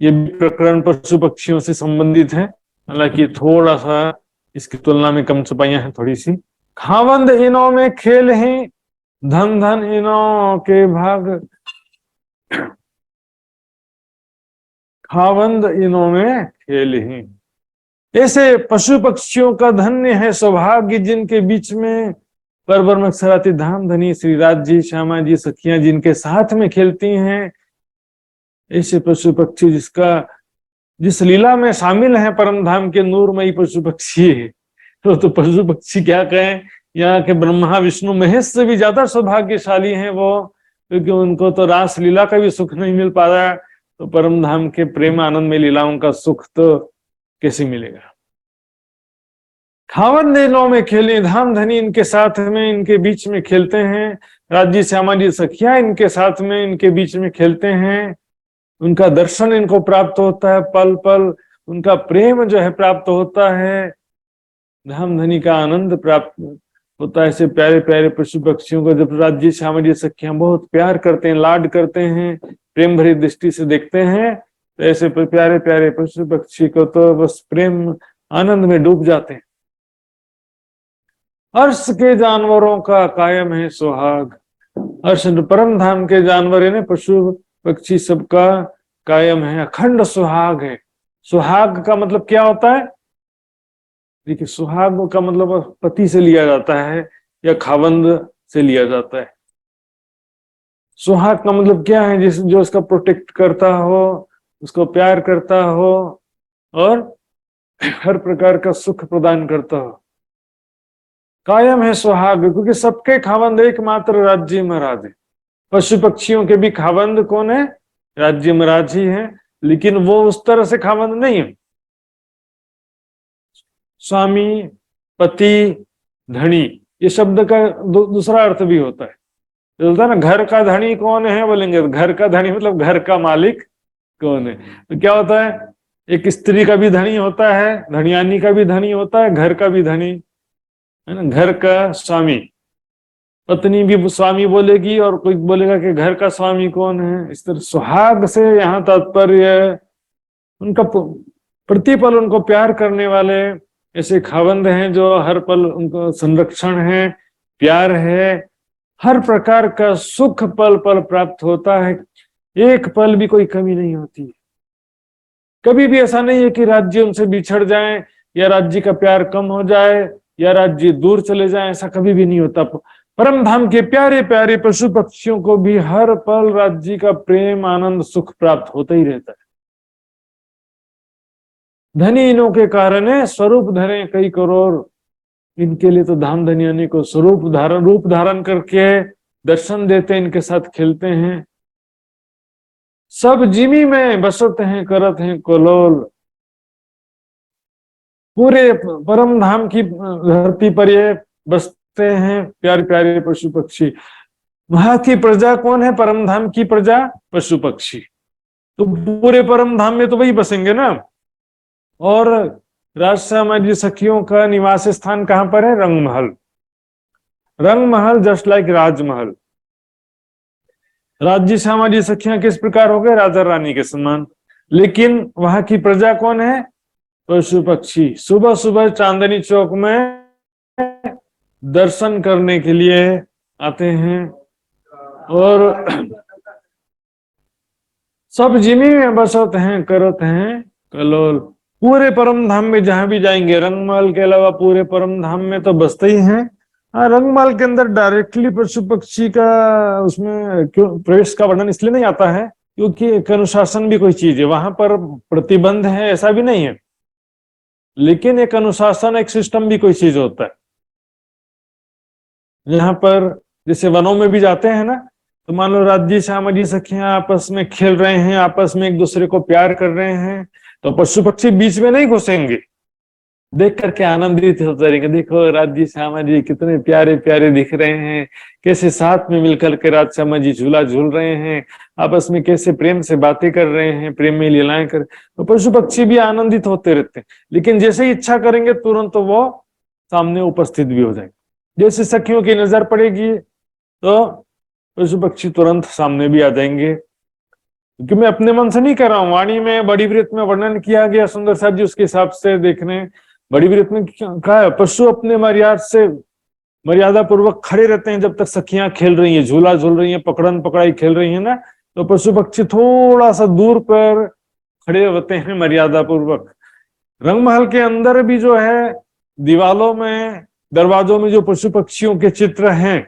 ये प्रकरण पशु पक्षियों से संबंधित है, हालांकि थोड़ा सा इसकी तुलना में कम छपाइयां हैं थोड़ी सी। खावंद इनों में खेल ही, धन धन इनों के भाग। खावंद इनों में खेल ही, ऐसे पशु पक्षियों का धन्य है सौभाग्य जिनके बीच में परब्रह्म अक्षराती धाम धनी श्री राज जी, श्यामा जी, सखियां जिनके साथ में खेलती हैं। ऐसे पशु पक्षी जिस लीला में शामिल है परम धाम के नूरमयी पशु पक्षी, तो पशु पक्षी क्या कहें, यहाँ के ब्रह्मा विष्णु महेश से भी ज्यादा सौभाग्यशाली हैं वो, क्योंकि उनको तो रास लीला का भी सुख नहीं मिल पा रहा है, तो परम धाम के प्रेम आनंद में लीलाओं का सुख तो कैसे मिलेगा। खावन दिनों में खेले धाम धनी इनके साथ में, इनके बीच में खेलते हैं। राज्य श्यामा जी सखिया इनके साथ में, इनके बीच में खेलते हैं। उनका दर्शन इनको प्राप्त होता है, पल पल उनका प्रेम जो है प्राप्त होता है, धाम धनी का आनंद प्राप्त होता है। ऐसे प्यारे प्यारे पशु पक्षियों को जब राज्य श्यामा जी सखिया बहुत प्यार करते हैं, लाड करते हैं, प्रेम भरी दृष्टि से देखते हैं, तो ऐसे प्यारे प्यारे पशु पक्षी को तो बस प्रेम आनंद में डूब जाते हैं। अर्श के जानवरों का कायम है सुहाग, अर्श परम धाम के जानवर है, पशु पक्षी सबका कायम है, अखंड सुहाग है। सुहाग का मतलब क्या होता है? देखिए, सुहाग का मतलब पति से लिया जाता है या खावंद से लिया जाता है। सुहाग का मतलब क्या है? जो उसका प्रोटेक्ट करता हो, उसको प्यार करता हो और हर प्रकार का सुख प्रदान करता हो। कायम है सुहाग, क्योंकि सबके खावंद एकमात्र राज्य महाराज है। पशु पक्षियों के भी खावंद कौन है? राज्य महाराज ही है, लेकिन वो उस तरह से खावंद नहीं है। स्वामी, पति, धनी, ये शब्द का दूसरा अर्थ भी होता है। बोलता है ना घर का धनी कौन है, बोलेंगे तो घर का धनी मतलब घर का मालिक कौन है। तो क्या होता है, एक स्त्री का भी धनी होता है, धनियानी का भी धनी होता है, घर का भी धनी है ना, घर का स्वामी। पत्नी भी स्वामी बोलेगी और कोई बोलेगा कि घर का स्वामी कौन है। इस तरह सुहाग से यहाँ तात्पर्य उनका प्रतिपल उनको प्यार करने वाले ऐसे खावंद हैं जो हर पल उनको संरक्षण है, प्यार है, हर प्रकार का सुख पल पल प्राप्त होता है, एक पल भी कोई कमी नहीं होती। कभी भी ऐसा नहीं है कि राज्य उनसे बिछड़ जाए या राज्य का प्यार कम हो जाए या राज्य दूर चले जाए, ऐसा कभी भी नहीं होता। परम धाम के प्यारे प्यारे पशु पक्षियों को भी हर पल राज्य का प्रेम आनंद सुख प्राप्त होता ही रहता है। धनी इनों के कारण है, स्वरूप धरे कई करोड़, इनके लिए तो धाम धनियानी को रूप धारण करके दर्शन देते, इनके साथ खेलते हैं। सब जिमी में बसत हैं करत हैं कलोल, पूरे परम धाम की धरती पर ये बसते हैं प्यारे प्यारे पशु पक्षी। वहां की प्रजा कौन है, परम धाम की प्रजा पशु पक्षी। तो पूरे परम धाम में तो वही बसेंगे ना। और राजश्यामा सखियों का निवास स्थान कहां पर है, रंगमहल। रंगमहल जस्ट लाइक राजमहल। राज्य श्यामा जी सखियां किस प्रकार हो गए, राजा रानी के समान। लेकिन वहां की प्रजा कौन है, पशु पक्षी। सुबह सुबह चांदनी चौक में दर्शन करने के लिए आते हैं। और सब जिमी में बसत हैं करत हैं कलोल। पूरे परम धाम में जहां भी जाएंगे, रंगमहल के अलावा पूरे परम धाम में तो बसते ही हैं। हाँ, रंगमहल के अंदर डायरेक्टली पशु पक्षी का उसमें क्यों प्रवेश का वर्णन इसलिए नहीं आता है क्योंकि एक अनुशासन भी कोई चीज है, वहां पर प्रतिबंध है ऐसा भी नहीं है, लेकिन एक अनुशासन एक सिस्टम भी कोई चीज होता है। यहाँ पर जैसे वनों में भी जाते हैं ना, तो मान लो राज्य श्यामा जी सखियां आपस में खेल रहे हैं, आपस में एक दूसरे को प्यार कर रहे हैं, तो पशु पक्षी बीच में नहीं घुसेंगे, देख करके आनंदित होते रहेंगे। देखो राज्य श्यामा जी कितने प्यारे प्यारे दिख रहे हैं, कैसे साथ में मिलकर के राज श्यामा जी झूला झूल रहे हैं, आपस में कैसे प्रेम से बातें कर रहे हैं, प्रेम में लीलाएं कर, तो पशु पक्षी भी आनंदित होते रहते हैं। लेकिन जैसे ही इच्छा करेंगे तुरंत तो वो सामने उपस्थित भी हो जाएंगे। जैसे सखियों की नजर पड़ेगी तो पशु पक्षी तुरंत सामने भी आ जाएंगे। क्योंकि मैं अपने मन से नहीं कर रहा हूँ, वाणी में बड़ी वृत्त में वर्णन किया गया सुंदर साहब जी उसके हिसाब से देखने। बड़ी वृत्त में कहा है, पशु अपने मर्यादा पूर्वक खड़े रहते हैं जब तक सखियां खेल रही हैं, झूला झूल रही हैं, पकड़न पकड़ाई खेल रही है ना, तो पशु पक्षी थोड़ा सा दूर पर खड़े होते हैं मर्यादा पूर्वक। रंगमहल के अंदर भी जो है दीवालों में दरवाजों में जो पशु पक्षियों के चित्र हैं,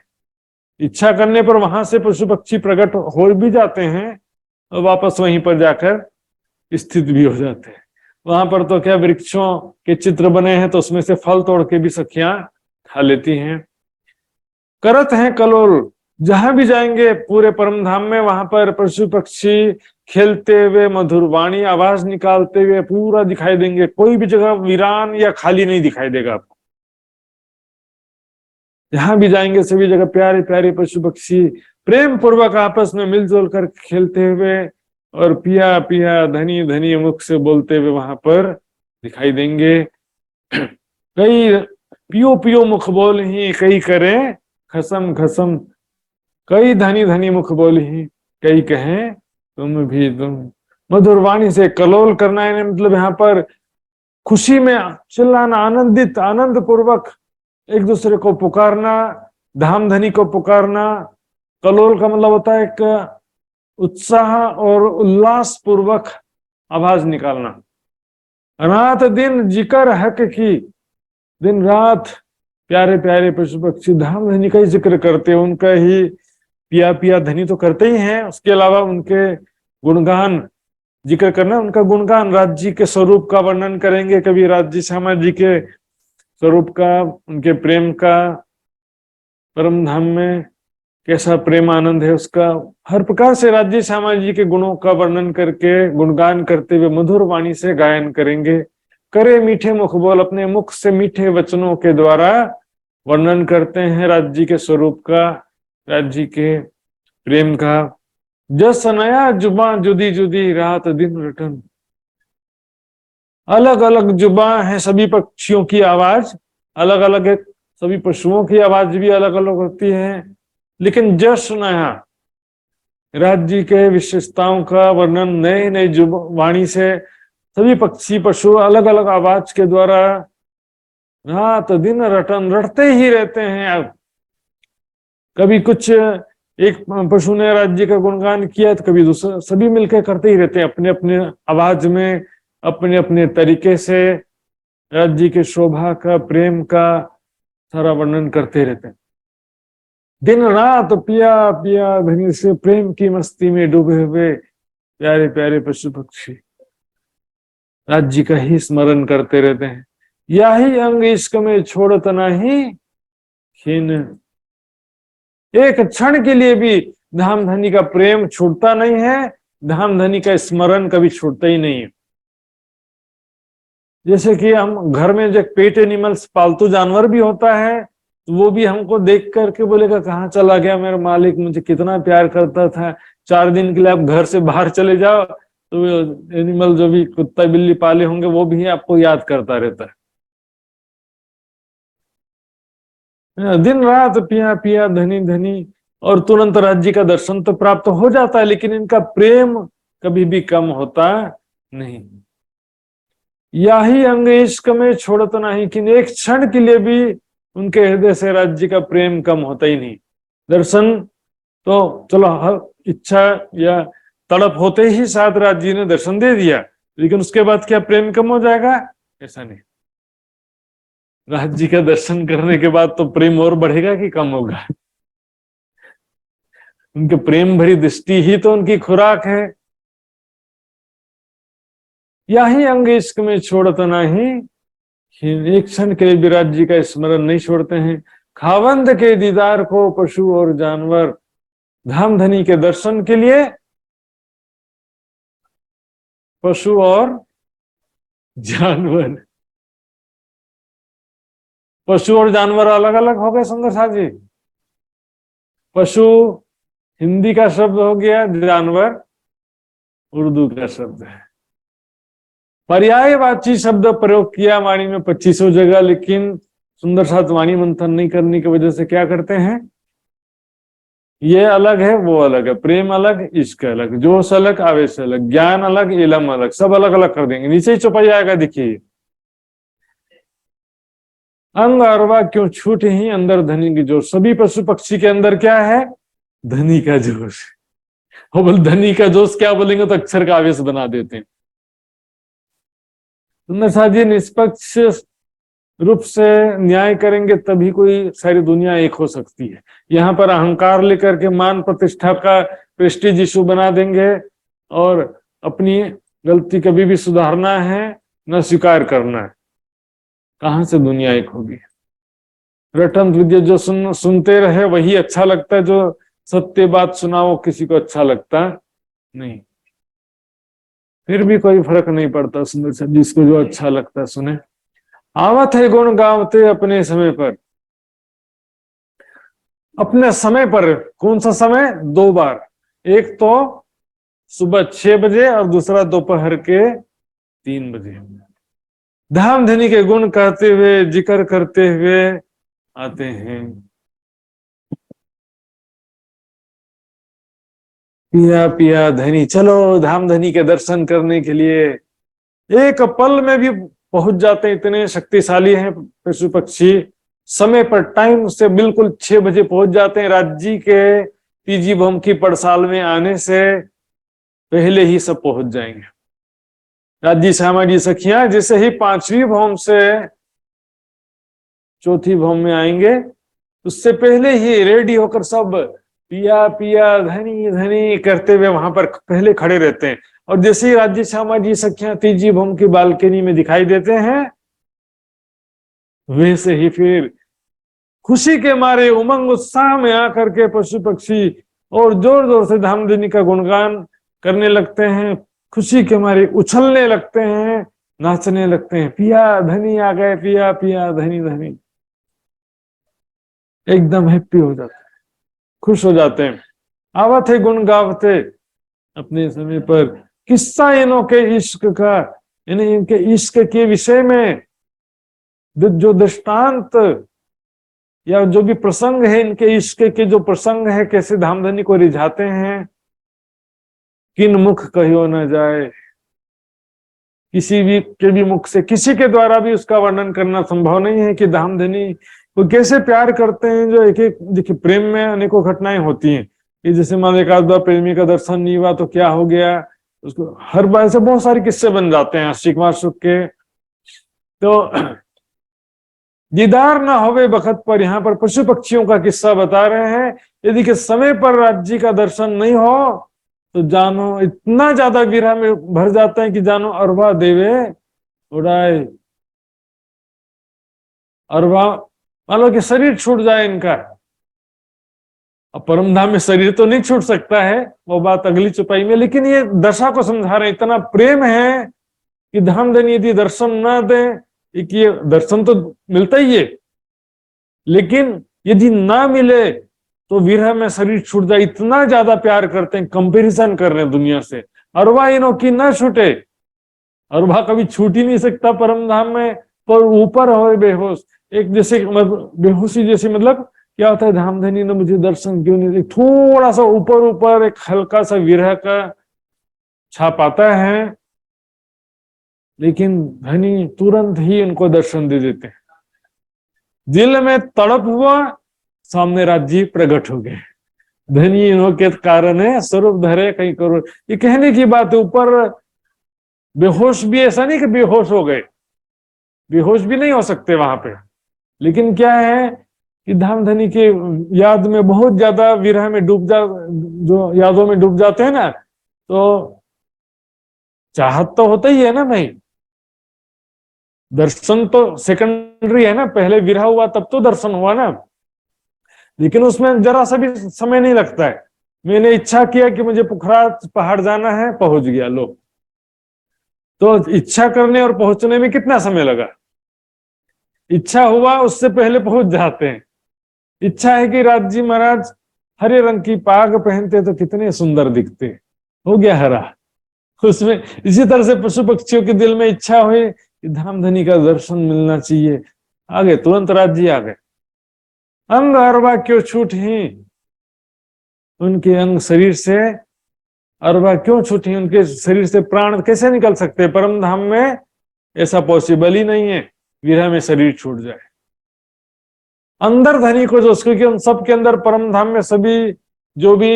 इच्छा करने पर वहां से पशु पक्षी प्रकट हो भी जाते हैं और वापस वहीं पर जाकर स्थित भी हो जाते हैं। वहां पर तो क्या वृक्षों के चित्र बने हैं, तो उसमें से फल तोड़ के भी सखियां खा लेती हैं। करत हैं कलोल, जहां भी जाएंगे पूरे परम धाम में वहां पर पशु पक्षी खेलते हुए मधुर वाणी आवाज निकालते हुए पूरा दिखाई देंगे। कोई भी जगह वीरान या खाली नहीं दिखाई देगा आपको। जहां भी जाएंगे सभी जगह प्यारे प्यारे पशु पक्षी प्रेम पूर्वक आपस में मिलजुल कर खेलते हुए और पिया पिया धनी धनी मुख से बोलते हुए वहां पर दिखाई देंगे। कई पियो पियो मुख बोल ही कई करें खसम खसम, कई धनी धनी मुख बोल ही कई कहें तुम भी तुम। मधुर वाणी से कलोल करना है, मतलब यहाँ पर खुशी में चिल्लाना, आनंदित आनंद पूर्वक एक दूसरे को पुकारना, धाम धनी को पुकारना। कलोल का मतलब होता है एक उत्साह और उल्लास पूर्वक आवाज निकालना। रात दिन जिक्र हक की, दिन रात प्यारे प्यारे पशु पक्षी धाम धनी का ही जिक्र करते हैं, उनका ही पिया पिया धनी तो करते ही हैं, उसके अलावा उनके गुणगान जिक्र करना, उनका गुणगान, राज्य के स्वरूप का वर्णन करेंगे, कभी राज्य श्यामा जी के स्वरूप का, उनके प्रेम का, परम धाम में कैसा प्रेम आनंद है उसका, हर प्रकार से राज्य श्यामा जी के गुणों का वर्णन करके गुणगान करते हुए मधुर वाणी से गायन करेंगे। करे मीठे मुख बोल, अपने मुख से मीठे वचनों के द्वारा वर्णन करते हैं राज्य के स्वरूप का, राज्य के प्रेम का। जस नया जुबा जुदी जुदी रात दिन रटन। अलग अलग जुबा है सभी पक्षियों की आवाज अलग अलग है, सभी पशुओं की आवाज भी अलग अलग होती है, लेकिन जस नया राज्य के विशेषताओं का वर्णन नए नए वाणी से सभी पक्षी पशु अलग अलग आवाज के द्वारा रात दिन रटन रटते ही रहते हैं। अब कभी कुछ एक पशु ने राज्य का गुणगान किया तो कभी दूसरा, सभी मिलकर करते ही रहते हैं अपने अपने आवाज में अपने अपने तरीके से राज्य की शोभा का प्रेम का सारा वर्णन करते रहते हैं। दिन रात पिया पिया धनी से प्रेम की मस्ती में डूबे हुए प्यारे प्यारे पशु पक्षी राज्य का ही स्मरण करते रहते हैं। यही अंग इश्क में छोड़त नहीं खीन। एक क्षण के लिए भी धामधनी का प्रेम छूटता नहीं है, धामधनी का स्मरण कभी छूटता ही नहीं है। जैसे कि हम घर में जो पेट एनिमल्स पालतू जानवर भी होता है, वो भी हमको देख करके बोलेगा कहाँ चला गया मेरा मालिक, मुझे कितना प्यार करता था, 4 दिन के लिए आप घर से बाहर चले जाओ तो एनिमल जो भी कुत्ता बिल्ली पाले होंगे वो भी आपको याद करता रहता है। दिन रात पिया पिया धनी धनी, और तुरंत राज्य का दर्शन तो प्राप्त हो जाता है, लेकिन इनका प्रेम कभी भी कम होता नहीं। यही अंग इश्क में छोड़त नहीं कि एक क्षण के लिए भी उनके हृदय से राज्य का प्रेम कम होता ही नहीं। दर्शन तो चलो हर इच्छा या तड़प होते ही साथ राज्य ने दर्शन दे दिया, लेकिन उसके बाद क्या प्रेम कम हो जाएगा? ऐसा नहीं। राज्य का दर्शन करने के बाद तो प्रेम और बढ़ेगा कि कम होगा? उनके प्रेम भरी दृष्टि ही तो उनकी खुराक है। यही अंग इश्क में छोड़ता नहीं, एक क्षण के लिए भी राज्य का स्मरण नहीं छोड़ते हैं। खावंद के दीदार को पशु और जानवर, धामधनी के दर्शन के लिए पशु और जानवर, पशु और जानवर अलग अलग हो गए सुंदर साथ जी। पशु हिंदी का शब्द हो गया, जानवर उर्दू का शब्द है। पर्यायवाची शब्द प्रयोग किया वाणी में 2500 जगह, लेकिन सुंदर साथ वाणी मंथन नहीं करने की वजह से क्या करते हैं, ये अलग है वो अलग है, प्रेम अलग इश्क अलग, जोश अलग आवेश अलग, ज्ञान अलग इलम अलग, सब अलग अलग कर देंगे। नीचे ही चौपाई आएगा देखिए, अंग अरवा क्यों छूटे ही अंदर धनी की जोश। सभी पशु पक्षी के अंदर क्या है? धनी का जोश। वो बोल धनी का जोश क्या बोलेंगे तो अक्षर का आवेश बना देते हैं। सुंदर साथ जी निष्पक्ष रूप से न्याय करेंगे तभी कोई सारी दुनिया एक हो सकती है। यहाँ पर अहंकार लेकर के मान प्रतिष्ठा का प्रेस्टीज इशू बना देंगे और अपनी गलती कभी भी सुधारना है न स्वीकार करना है, कहां से दुनिया एक होगी? रटंत विद्या जो सुनते रहे वही अच्छा लगता है, जो सत्य बात सुनाओ किसी को अच्छा लगता नहीं। फिर भी कोई फर्क नहीं पड़ता सुंदर साहब, जिसको जो अच्छा लगता है सुने। आवत है गुण गावते अपने समय पर, अपने समय पर। कौन सा समय? 2 बार, एक तो सुबह 6 बजे और दूसरा दोपहर के 3 बजे। धामधनी के गुण कहते हुए जिक्र करते हुए आते हैं। पिया पिया धनी, चलो धामधनी के दर्शन करने के लिए। एक पल में भी पहुंच जाते हैं, इतने शक्तिशाली हैं पशु पक्षी। समय पर टाइम से बिल्कुल 6 बजे पहुंच जाते हैं। राज्य के तीजी भौम की पड़साल में आने से पहले ही सब पहुंच जाएंगे। राज्य सामाजी सखियां जैसे ही 5वीं भौम से 4थी भौम में आएंगे, उससे पहले ही रेडी होकर सब पिया पिया धनी धनी करते हुए वहां पर पहले खड़े रहते हैं। और जैसे ही राज्य सामाजी सखियां तीजी भौम की बालकनी में दिखाई देते हैं, वैसे ही फिर खुशी के मारे उमंग उत्साह में आकर के पशु पक्षी और जोर जोर से धामधनी का गुणगान करने लगते हैं। खुशी के मारे उछलने लगते हैं, नाचने लगते हैं। पिया धनी आ गए, पिया पिया धनी धनी, एकदम हैप्पी हो जाता है। खुश हो जाते हैं। आवत है गुण गावते अपने समय पर, किस्सा इनों के इश्क का, यानी इनके इश्क के विषय में जो दृष्टांत या जो भी प्रसंग है, इनके इश्क के जो प्रसंग है, कैसे धामधनी को रिझाते हैं, किन मुख कहियो न जाए, किसी भी के भी मुख से, किसी के द्वारा भी उसका वर्णन करना संभव नहीं है कि धामधनी वो कैसे प्यार करते हैं। जो एक एक देखिए, प्रेम में अनेकों घटनाएं होती हैं कि जैसे मान लो एक आध बार प्रेमी का दर्शन नहीं हुआ तो क्या हो गया, उसको हर बार से बहुत सारे किस्से बन जाते हैं शिकवा सुख के। तो दीदार ना होवे बखत पर, यहाँ पर पशु पक्षियों का किस्सा बता रहे हैं। यदि के समय पर राज्य का दर्शन नहीं हो तो जानो इतना ज्यादा विरह में भर जाते हैं कि जानो अरवा देवे उड़ाए, अरवा मान लो कि शरीर छूट जाए इनका। अब परम धाम में शरीर तो नहीं छूट सकता है, वो बात अगली चौपाई में, लेकिन ये दशा को समझा रहे हैं। इतना प्रेम है कि धामधनी यदि दर्शन न दे, एक ये दर्शन तो मिलता ही है, लेकिन यदि ना मिले तो विरह में शरीर छूट जाए, इतना ज्यादा प्यार करते हैं, कंपैरिजन कर रहे हैं दुनिया से। अरवा इनो की ना छूटे, अरवा कभी छूट ही नहीं सकता परम धाम में, पर ऊपर हो बेहोश, एक जैसे बेहोशी जैसी, मतलब क्या होता है, धामधनी ने मुझे दर्शन क्यों नहीं, थोड़ा सा ऊपर ऊपर एक हल्का सा विरह का छाप आता है, लेकिन धनी तुरंत ही इनको दर्शन दे देते हैं। दिल में तड़प हुआ, सामने राज्य प्रकट हो गए, धनी इन्हों के कारण है, स्वरूप धरे कहीं करो। ये कहने की बात है। ऊपर बेहोश भी, ऐसा नहीं कि बेहोश हो गए, बेहोश भी नहीं हो सकते वहां पे, लेकिन क्या है कि धामधनी के याद में बहुत ज्यादा विरह में डूब जो यादों में डूब जाते हैं ना, तो चाहत तो होता ही है ना भाई, दर्शन तो सेकेंडरी है ना, पहले विरह हुआ तब तो दर्शन हुआ ना, लेकिन उसमें जरा सा भी समय नहीं लगता है। मैंने इच्छा किया कि मुझे पोखरा पहाड़ जाना है, पहुंच गया, लो। तो इच्छा करने और पहुंचने में कितना समय लगा? इच्छा हुआ उससे पहले पहुंच जाते हैं। इच्छा है कि राज जी महाराज हरे रंग की पाग पहनते तो कितने सुंदर दिखते, हो गया हरा। उसमें इसी तरह से पशु पक्षियों के दिल में इच्छा हुई कि धामधनी का दर्शन मिलना चाहिए, आ गए, तुरंत राज जी आ गए। अंग अरवा क्यों छूट ही, उनके अंग शरीर से अरवा क्यों छूटी, उनके शरीर से प्राण कैसे निकल सकते? परम धाम में ऐसा पॉसिबल ही नहीं है, विरह में शरीर छूट जाए। अंदर धनी को जो, क्योंकि उन सब के अंदर परम धाम में सभी जो भी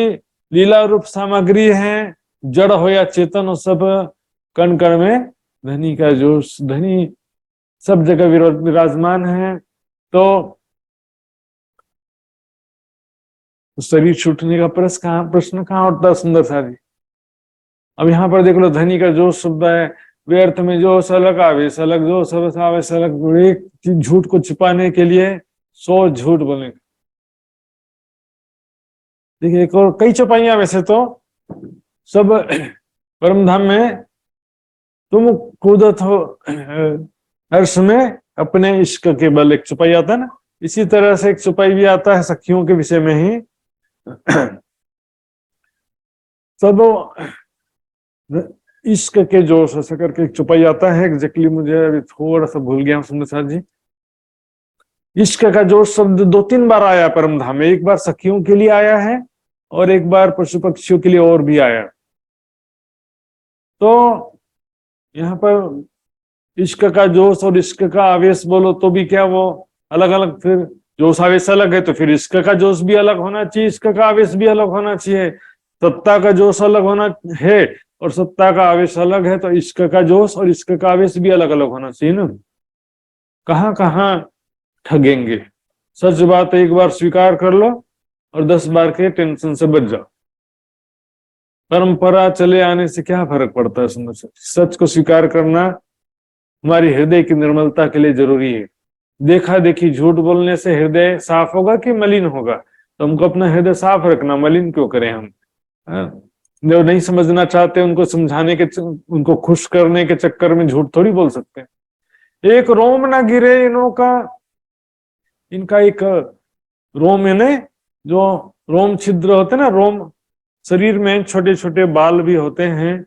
लीला रूप सामग्री है, जड़ हो या चेतन हो, सब कण कण में धनी का जोश, धनी सब जगह विराजमान है। तो शरीर छूटने का प्रश्न कहाँ उठता? सुंदर सा जी, अब यहाँ पर देख लो, धनी का जोश शब्द है, व्यर्थ में जो सलग आवेश अलग, जो सब आवेश अलग। एक झूठ को छिपाने के लिए 100 झूठ बोले। देखिए एक और कई चौपाइयां वैसे तो सब परम धाम में, तुम कूदत हो हर्ष में अपने इश्क के बल, एक चौपाई आता है ना। इसी तरह से एक चौपाई भी आता है सखियों के विषय में ही। सब इश्क के जोश ऐसा करके एक चौपाई आता है, एग्जैक्टली मुझे अभी थोड़ा सा भूल गया हूं सुंदर साथ जी। इश्क का जोश शब्द 2-3 बार आया परम धाम में, एक बार सखियों के लिए आया है और एक बार पशु पक्षियों के लिए और भी आया। तो यहाँ पर इश्क का जोश और इश्क का आवेश बोलो तो भी क्या, वो अलग अलग, फिर जोश आवेश अलग है तो फिर इश्क का जोश भी अलग होना चाहिए, इश्क का आवेश भी अलग होना चाहिए। सत्ता का जोश अलग होना है और सत्ता का आवेश अलग है, तो इश्क का जोश और इश्क का आवेश भी अलग अलग होना चाहिए ना। कहाँ कहाँ ठगेंगे? सच बात एक बार स्वीकार कर लो और 10 बार के टेंशन से बच जाओ। परंपरा चले आने से क्या फर्क पड़ता है? सुंदर सच को स्वीकार करना हमारी हृदय की निर्मलता के लिए जरूरी है। देखा देखी झूठ बोलने से हृदय साफ होगा कि मलिन होगा? तो हमको अपना हृदय साफ रखना, मलिन क्यों करें हम? जो नहीं समझना चाहते उनको समझाने के, उनको खुश करने के चक्कर में झूठ थोड़ी बोल सकते हैं। एक रोम ना गिरे इनका एक रोम, यानी जो रोम छिद्र होते ना, रोम शरीर में छोटे छोटे बाल भी होते हैं।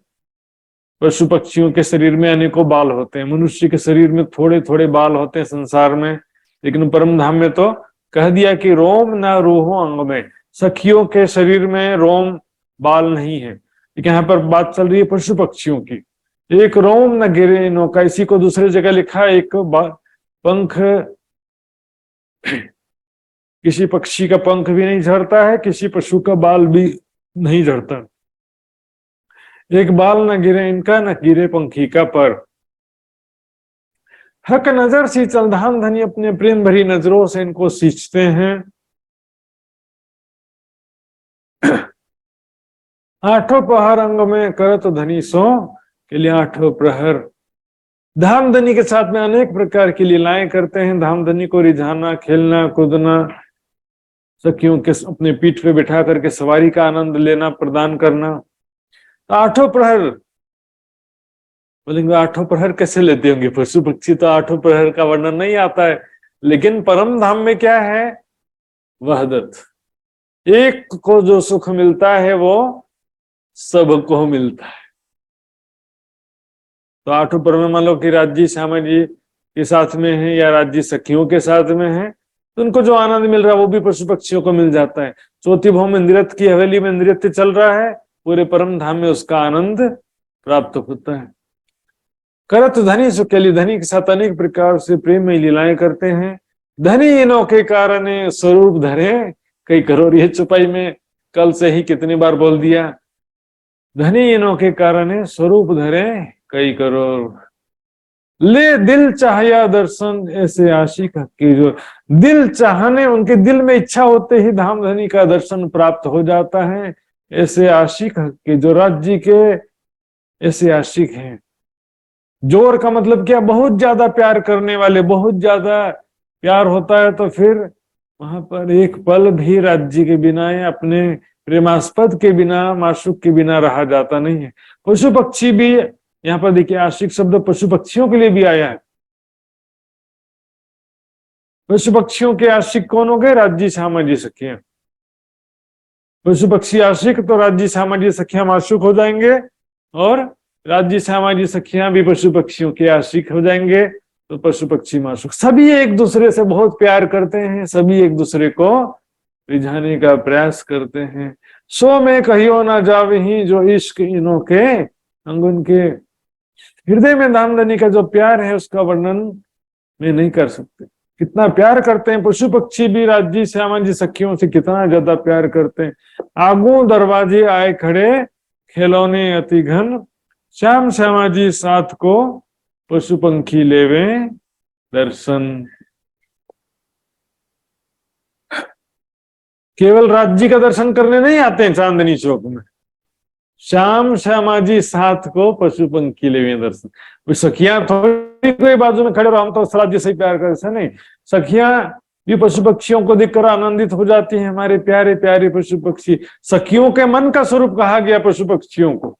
पशु पक्षियों के शरीर में अनेकों बाल होते हैं, मनुष्य के शरीर में थोड़े थोड़े बाल होते हैं संसार में, लेकिन परम धाम में तो कह दिया कि रोम न रूहो अंग में। सखियों के शरीर में रोम बाल नहीं है, लेकिन यहाँ पर बात चल रही है पशु पक्षियों की। एक रोम न गिरे इनो का, इसी को दूसरी जगह लिखा, एक पंख, किसी पक्षी का पंख भी नहीं झड़ता है, किसी पशु का बाल भी नहीं झड़ता। एक बाल न गिरे इनका, न गिरे पंखी का पर। हक नजर सी चल धाम धनी, अपने प्रेम भरी नजरों से इनको सींचते हैं। आठों पहर अंग में करत धनी सो के लिए आठों प्रहर। धामधनी के साथ में अनेक प्रकार की लीलाएं करते हैं। धामधनी को रिझाना, खेलना, कूदना, सखियों के अपने पीठ पे बिठा करके सवारी का आनंद लेना, प्रदान करना। आठों प्रहर बोलेंगे, आठों प्रहर कैसे लेते होंगे पशु पक्षी? तो आठों प्रहर का वर्णन नहीं आता है, लेकिन परम धाम में क्या है? वहदत। एक को जो सुख मिलता है वो सबको मिलता है। तो आठों प्रहर में मान लो कि राज्य श्यामा जी के साथ में है या राज्य सखियों के साथ में है, तो उनको जो आनंद मिल रहा है वो भी पशु पक्षियों को मिल जाता है। चौथी भौम इंद्रियत की हवेली में नृत्य चल रहा है, पूरे परम धाम में उसका आनंद प्राप्त होता है। करत धनी सुकेली, धनी के साथ अनेक प्रकार से प्रेम में लीलाएं करते हैं। धनी इनों के कारण स्वरूप धरे कई करोड़, ये चुपाई में कल से ही कितनी बार बोल दिया। धनी इनों के कारण स्वरूप धरे कई करोड़, ले दिल चाहया दर्शन ऐसे आशिक की। जो दिल चाहने, उनके दिल में इच्छा होते ही धाम धनी का दर्शन प्राप्त हो जाता है। ऐसे आशिक के, जो राज्य के ऐसे आशिक हैं। जोर का मतलब क्या? बहुत ज्यादा प्यार करने वाले, बहुत ज्यादा प्यार होता है तो फिर वहां पर एक पल भी राज्य के बिना या अपने प्रेमास्पद के बिना, माशूक के बिना रहा जाता नहीं है। पशु पक्षी भी, यहाँ पर देखिए आशिक शब्द पशु पक्षियों के लिए भी आया है। पशु पक्षियों के आशिक कौन हो गए? राज्य श्यामा जी सखियां। पशु पक्षी आशिक तो राज्य श्यामा जी सखियां माशूक हो जाएंगे, और राज्य श्यामा जी सखियां भी पशु पक्षियों के आशिक हो जाएंगे, तो पशु पक्षी माशूक। सभी एक दूसरे से बहुत प्यार करते हैं, सभी एक दूसरे को रिझाने का प्रयास करते हैं। सो में कहियो ना जावे ही जो इश्क इनों के अंग। उनके हृदय में धामधनी का जो प्यार है उसका वर्णन में नहीं कर सकते। कितना प्यार करते हैं पशु पक्षी भी राज्य श्यामा जी सखियों से, कितना ज्यादा प्यार करते हैं। आगू दरवाजे आए खड़े खिलौने अति घन, श्याम श्यामा जी साथ को पशु पंखी लेवे दर्शन। केवल राज्य का दर्शन करने नहीं आते हैं चांदनी चौक में, श्याम श्यामा जी साथ को पशु पंखी लेवे दर्शन। सखियां थोड़ी कोई बाजू में खड़े रहो, हम तो राज्य से प्यार कर, ऐसा नहीं। सखियां भी पशु पक्षियों को देखकर आनंदित हो जाती हैं। हमारे प्यारे प्यारे पशु पक्षी, सखियों के मन का स्वरूप कहा गया पशु पक्षियों को।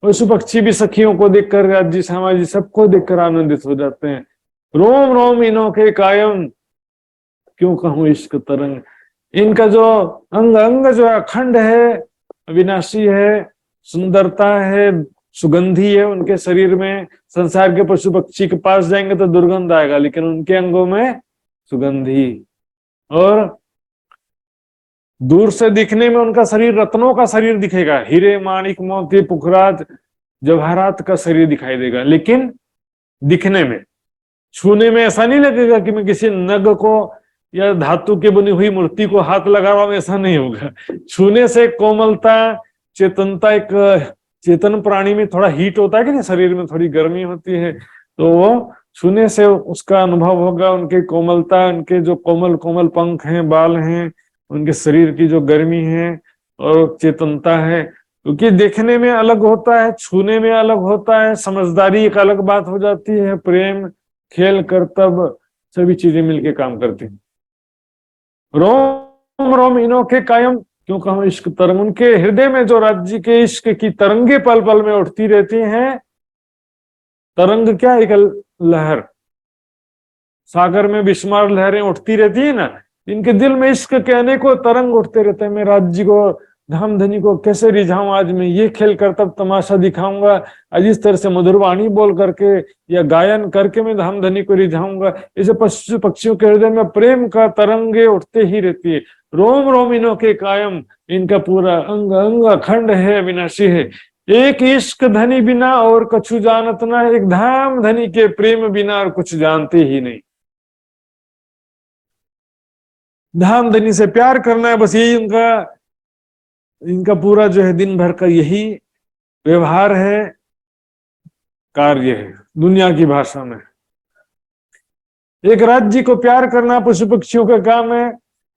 पशु पक्षी भी सखियों को देखकर, राज्य श्यामा जी सबको देखकर आनंदित हो जाते हैं। रोम रोम इनों के कायम, क्यों कहूं इश्क तरंग। इनका जो अंग अंग जो अखंड है, अविनाशी है, सुंदरता है, सुगंधी है उनके शरीर में। संसार के पशु पक्षी के पास जाएंगे तो दुर्गंध आएगा, लेकिन उनके अंगों में सुगंधी। और दूर से दिखने में उनका शरीर रत्नों का शरीर दिखेगा, हीरे माणिक मोती पुखराज जवाहरात का शरीर दिखाई देगा, लेकिन दिखने में, छूने में ऐसा नहीं लगेगा कि मैं किसी नग को या धातु की बनी हुई मूर्ति को हाथ लगा रहा हूं, ऐसा नहीं होगा। छूने से कोमलता, चेतनता, एक चेतन प्राणी में थोड़ा हीट होता है कि नहीं, शरीर में थोड़ी गर्मी होती है, तो वो छूने से उसका अनुभव होगा। उनके कोमलता, उनके जो कोमल कोमल पंख हैं, बाल हैं, उनके शरीर की जो गर्मी है और चेतनता है, क्योंकि देखने में अलग होता है, छूने में अलग होता है, समझदारी एक अलग बात हो जाती है, प्रेम, खेल, कर्तव्य सभी चीजें मिलके काम करती हैं। रोम रोम इनों के कायम, क्यों कहूं इश्क तरंग। उनके हृदय में जो राज्य के इश्क की तरंगे पल पल में उठती रहती हैं। तरंग क्या? एक लहर, सागर में बेशुमार लहरें उठती रहती है ना, इनके दिल में इश्क के अनेकों तरंग उठते रहते हैं। मैं राज्य को, धाम धनी को कैसे रिझाऊं, आज मैं ये खेल कर तब तमाशा दिखाऊंगा, आज इस तरह से मधुर वाणी बोल करके या गायन करके मैं धाम धनी को रिझाऊंगा। ऐसे पशु पक्षियों के हृदय में प्रेम का तरंगे उठते ही रहती है। रोम रोम इनो के कायम, इनका पूरा अंग अंग अखंड है, अविनाशी है। एक इश्क धनी बिना और कछु जानत ना, एक धाम धनी के प्रेम बिना और कुछ जानते ही नहीं। धाम धनी से प्यार करना है, बस यही इनका पूरा जो है दिन भर का यही व्यवहार है, कार्य है दुनिया की भाषा में। एक राज्य को प्यार करना पशु पक्षियों का काम है।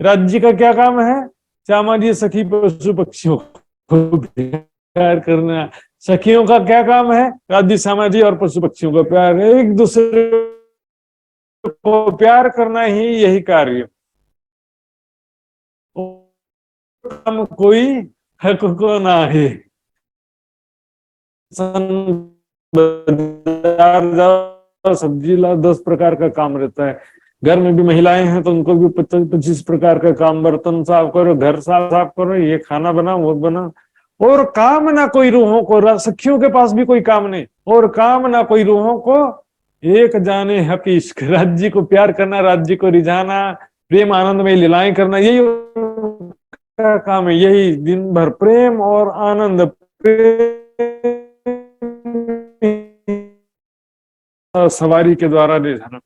राज्य का क्या काम है? श्यामा जी सखी पशु पक्षियों को प्यार करना। सखियों का क्या काम है? राज्य श्यामा जी और पशु पक्षियों का प्यार। एक दूसरे को प्यार करना ही यही कार्य। काम कोई हक को ना है। बाजार जाओ, सब्जी लाओ, 10 प्रकार का काम रहता है। घर में भी महिलाएं हैं तो उनको भी 25 प्रकार का काम, बर्तन साफ करो, घर साफ करो, ये खाना बनाओ, वो बनाओ। और काम ना कोई रूहों को, सखियों के पास भी कोई काम नहीं। और काम ना कोई रूहों को, एक जाने हक इश्क। राज्य को प्यार करना, राज्य को रिझाना, प्रेम आनंद में लीलाएं करना, यही का काम है। यही दिन भर प्रेम और आनंद, सवारी के द्वारा ले जाना।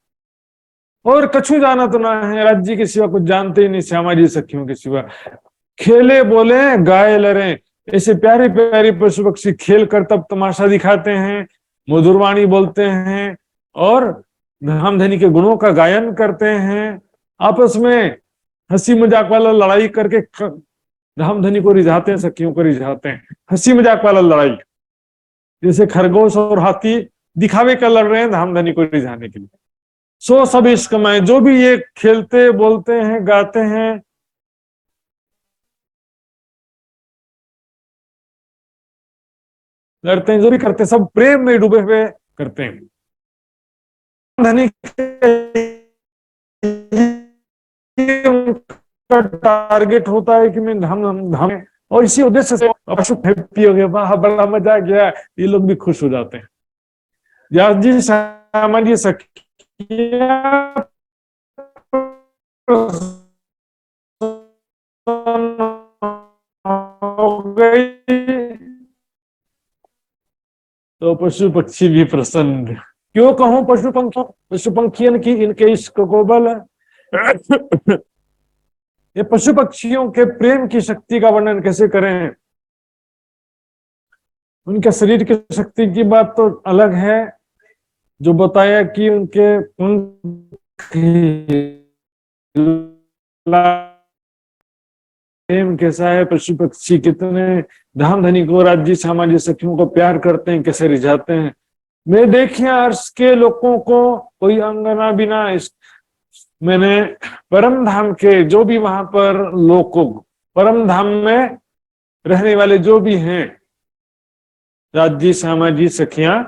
और कछु जाना तो ना है, राज्य के सिवा कुछ जानते ही नहीं। श्यामा जी सखियों के सिवा खेले बोले गाए लरे, ऐसे प्यारे प्यारे पशु पक्षी खेल कर तब तमाशा दिखाते हैं, मधुरवाणी बोलते हैं और धाम धनी के गुणों का गायन करते हैं। आपस में हंसी मजाक वाला लड़ाई करके धाम धनी को रिझाते हैं, सखियों को रिझाते हैं। हंसी मजाक वाला लड़ाई, जैसे खरगोश और हाथी दिखावे का लड़ रहे हैं धाम धनी को रिझाने के लिए। सो सब इश्क में जो भी ये खेलते बोलते हैं, गाते हैं, लड़ते हैं, जो भी करते हैं, सब प्रेम में डूबे हुए करते हैं। धनी का टारगेट होता है कि मैं धाम, और इसी उद्देश्य से पशु हैप्पी हो गया, वाह बड़ा मजा आ गया, ये लोग भी खुश हो जाते हैं। व्यास जी श्यामा जी सखियां हो गई तो पशु पक्षी भी प्रसन्न। क्यों कहूं पशु पंखियन की इनके इश्क को बल। ये पशु पक्षियों के प्रेम की शक्ति का वर्णन कैसे करें? उनके शरीर की शक्ति की बात तो अलग है, जो बताया कि उनके प्रेम कैसा है, पशु पक्षी कितने धाम धनी को, राज्य श्यामा जी सखियों को प्यार करते हैं, कैसे रिझाते हैं। मैं देखिए अर्श के लोगों को कोई अंगना बिना, मैंने परम धाम के जो भी वहां पर लोगों, परम धाम में रहने वाले जो भी हैं, राज्य श्यामा जी सखियां,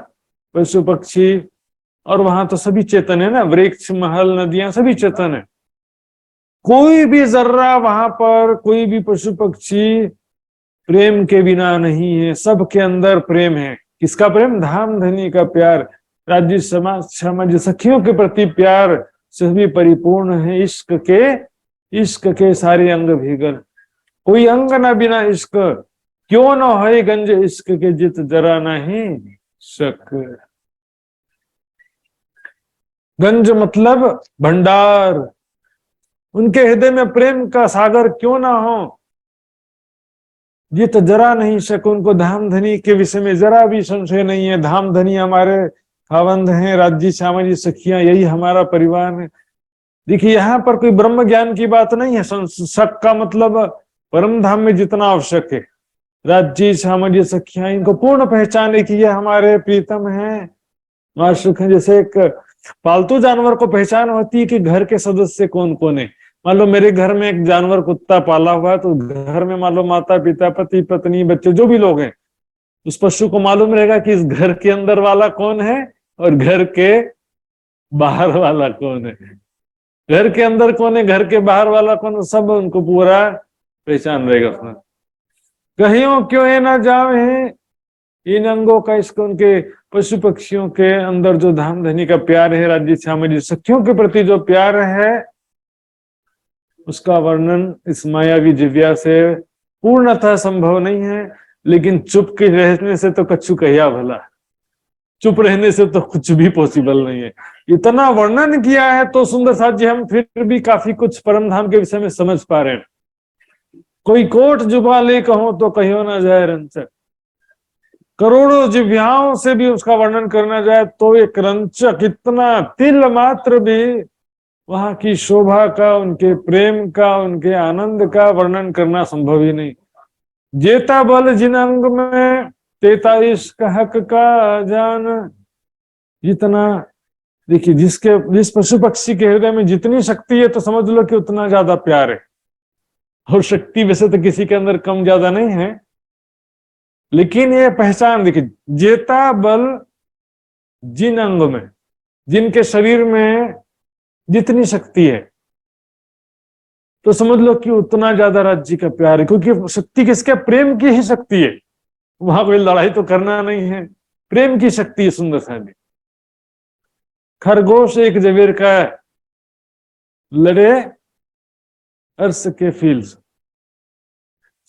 पशु पक्षी, और वहां तो सभी चेतन है ना, वृक्ष महल नदियां सभी चेतन है। कोई भी जर्रा वहां पर, कोई भी पशु पक्षी प्रेम के बिना नहीं है। सबके अंदर प्रेम है। किसका प्रेम? धाम धनी का प्यार, राज्य श्यामा जी सखियों के प्रति प्यार सभी परिपूर्ण है। इश्क के सारे अंग भीगर, कोई अंग ना बिना इश्क, क्यों न है गंज इश्क के जित जरा नहीं शक। गंज मतलब भंडार, उनके हृदय में प्रेम का सागर क्यों ना हो, जित जरा नहीं शक। उनको धाम धनी के विषय में जरा भी संशय नहीं है। धाम धनी हमारे खावंद हैं, राज्य श्यामा जी सखियां यही हमारा परिवार है। देखिए यहाँ पर कोई ब्रह्म ज्ञान की बात नहीं है। शक का मतलब परम धाम में जितना आवश्यक है, राज्य श्यामा जी सखियां इनको पूर्ण पहचाने की ये हमारे प्रीतम हैं, माशुक हैं। जैसे एक पालतू जानवर को पहचान होती है कि घर के सदस्य कौन कौन है। मान लो मेरे घर में एक जानवर कुत्ता पाला हुआ है, तो घर में मान लो माता पिता, पति पत्नी, बच्चे जो भी लोग हैं, उस पशु को मालूम रहेगा कि इस घर के अंदर वाला कौन है और घर के बाहर वाला कौन है। घर के अंदर कौन है, घर के बाहर वाला कौन, सब उनको पूरा पहचान रहेगा उसमें। कहियो क्यों ये ना जावे इन अंगों का, इसको उनके पशु पक्षियों के अंदर जो धाम धनी का प्यार है, राज्य श्याम जी सखियों के प्रति जो प्यार है, उसका वर्णन इस मायावी जिव्या से पूर्णतः संभव नहीं है। लेकिन चुप के रहने से तो कछु कहिया भला, चुप रहने से तो कुछ भी पॉसिबल नहीं है। इतना वर्णन किया है तो सुंदर साथ जी हम फिर भी काफी कुछ परम धाम के विषय में समझ पा रहे हैं। कोई कोट जुबा ले कहो तो कहियो ना जाए रंचक, करोड़ों जिव्याओं से भी उसका वर्णन करना जाए तो एक रंचक, इतना तिल मात्र भी वहां की शोभा का, उनके प्रेम का, उनके आनंद का वर्णन करना संभव ही नहीं। जेता बल जिन अंग में तेता इश्क हक का जान, जितना देखिए जिस पशु पक्षी के हृदय में जितनी शक्ति है तो समझ लो कि उतना ज्यादा प्यार है। और शक्ति वैसे तो किसी के अंदर कम ज्यादा नहीं है, लेकिन ये पहचान देखिए, जेता बल जिन अंग में, जिनके शरीर में जितनी शक्ति है तो समझ लो कि उतना ज्यादा राज्य का प्यार है। क्योंकि शक्ति किसके, प्रेम की ही शक्ति है। वहां कोई लड़ाई तो करना नहीं है, प्रेम की शक्ति है। सुंदर साहब, खरगोश एक जवेर का लड़े अर्श के फील से,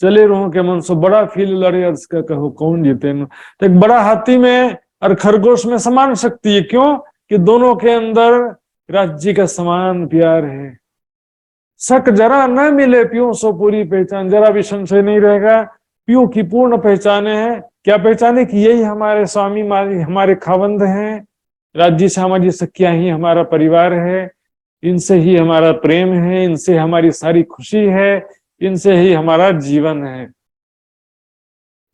चले रोह के मन सो, बड़ा फील लड़े अर्श का कहो कौन जीते न। तो एक बड़ा हाथी में और खरगोश में समान शक्ति है। क्यों कि दोनों के अंदर राज्य का समान प्यार है। शक जरा न मिले प्यों सो पूरी पहचान, जरा भी संशय नहीं रहेगा, प्यों की पूर्ण पहचाने हैं। क्या पहचाने कि यही हमारे स्वामी, हमारे खावंद हैं, राज्य सामाजिक सखिया ही हमारा परिवार है, इनसे ही हमारा प्रेम है, इनसे हमारी सारी खुशी है, इनसे ही हमारा जीवन है।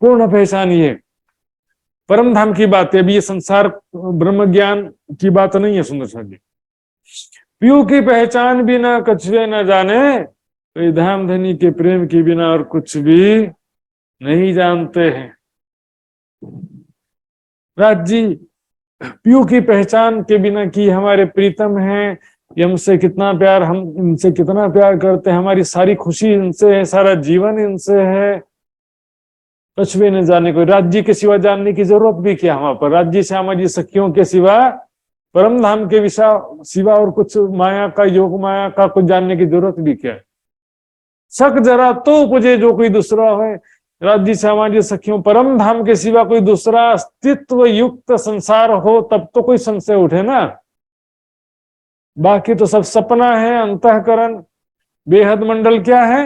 पूर्ण पहचान ये परम धाम की बात है। अभी ये संसार ब्रह्म ज्ञान की बात नहीं है। सुंदर साथ जी, प्यू की पहचान भी ना कछुए न जाने, तो धाम धनी के प्रेम की बिना और कुछ भी नहीं जानते हैं। राज जी, प्यू की पहचान के बिना कि हमारे प्रीतम हैं, ये हमसे कितना प्यार, हम इनसे कितना प्यार करते हैं, हमारी सारी खुशी इनसे है, सारा जीवन इनसे है, कछुए न जाने को। राज्य के सिवा जानने की जरूरत भी क्या वहां पर, राज्य श्यामा जी सखियों के सिवा, परम धाम के सिवा और कुछ माया का, योग माया का कुछ जानने की जरूरत भी क्या है। शक जरा तो उपजे जो कोई दूसरा है, राज्य श्यामा जी सखियों परम धाम के सिवा कोई दूसरा अस्तित्व युक्त संसार हो तब तो कोई संशय उठे ना। बाकी तो सब सपना है। अंतःकरण बेहद मंडल क्या है,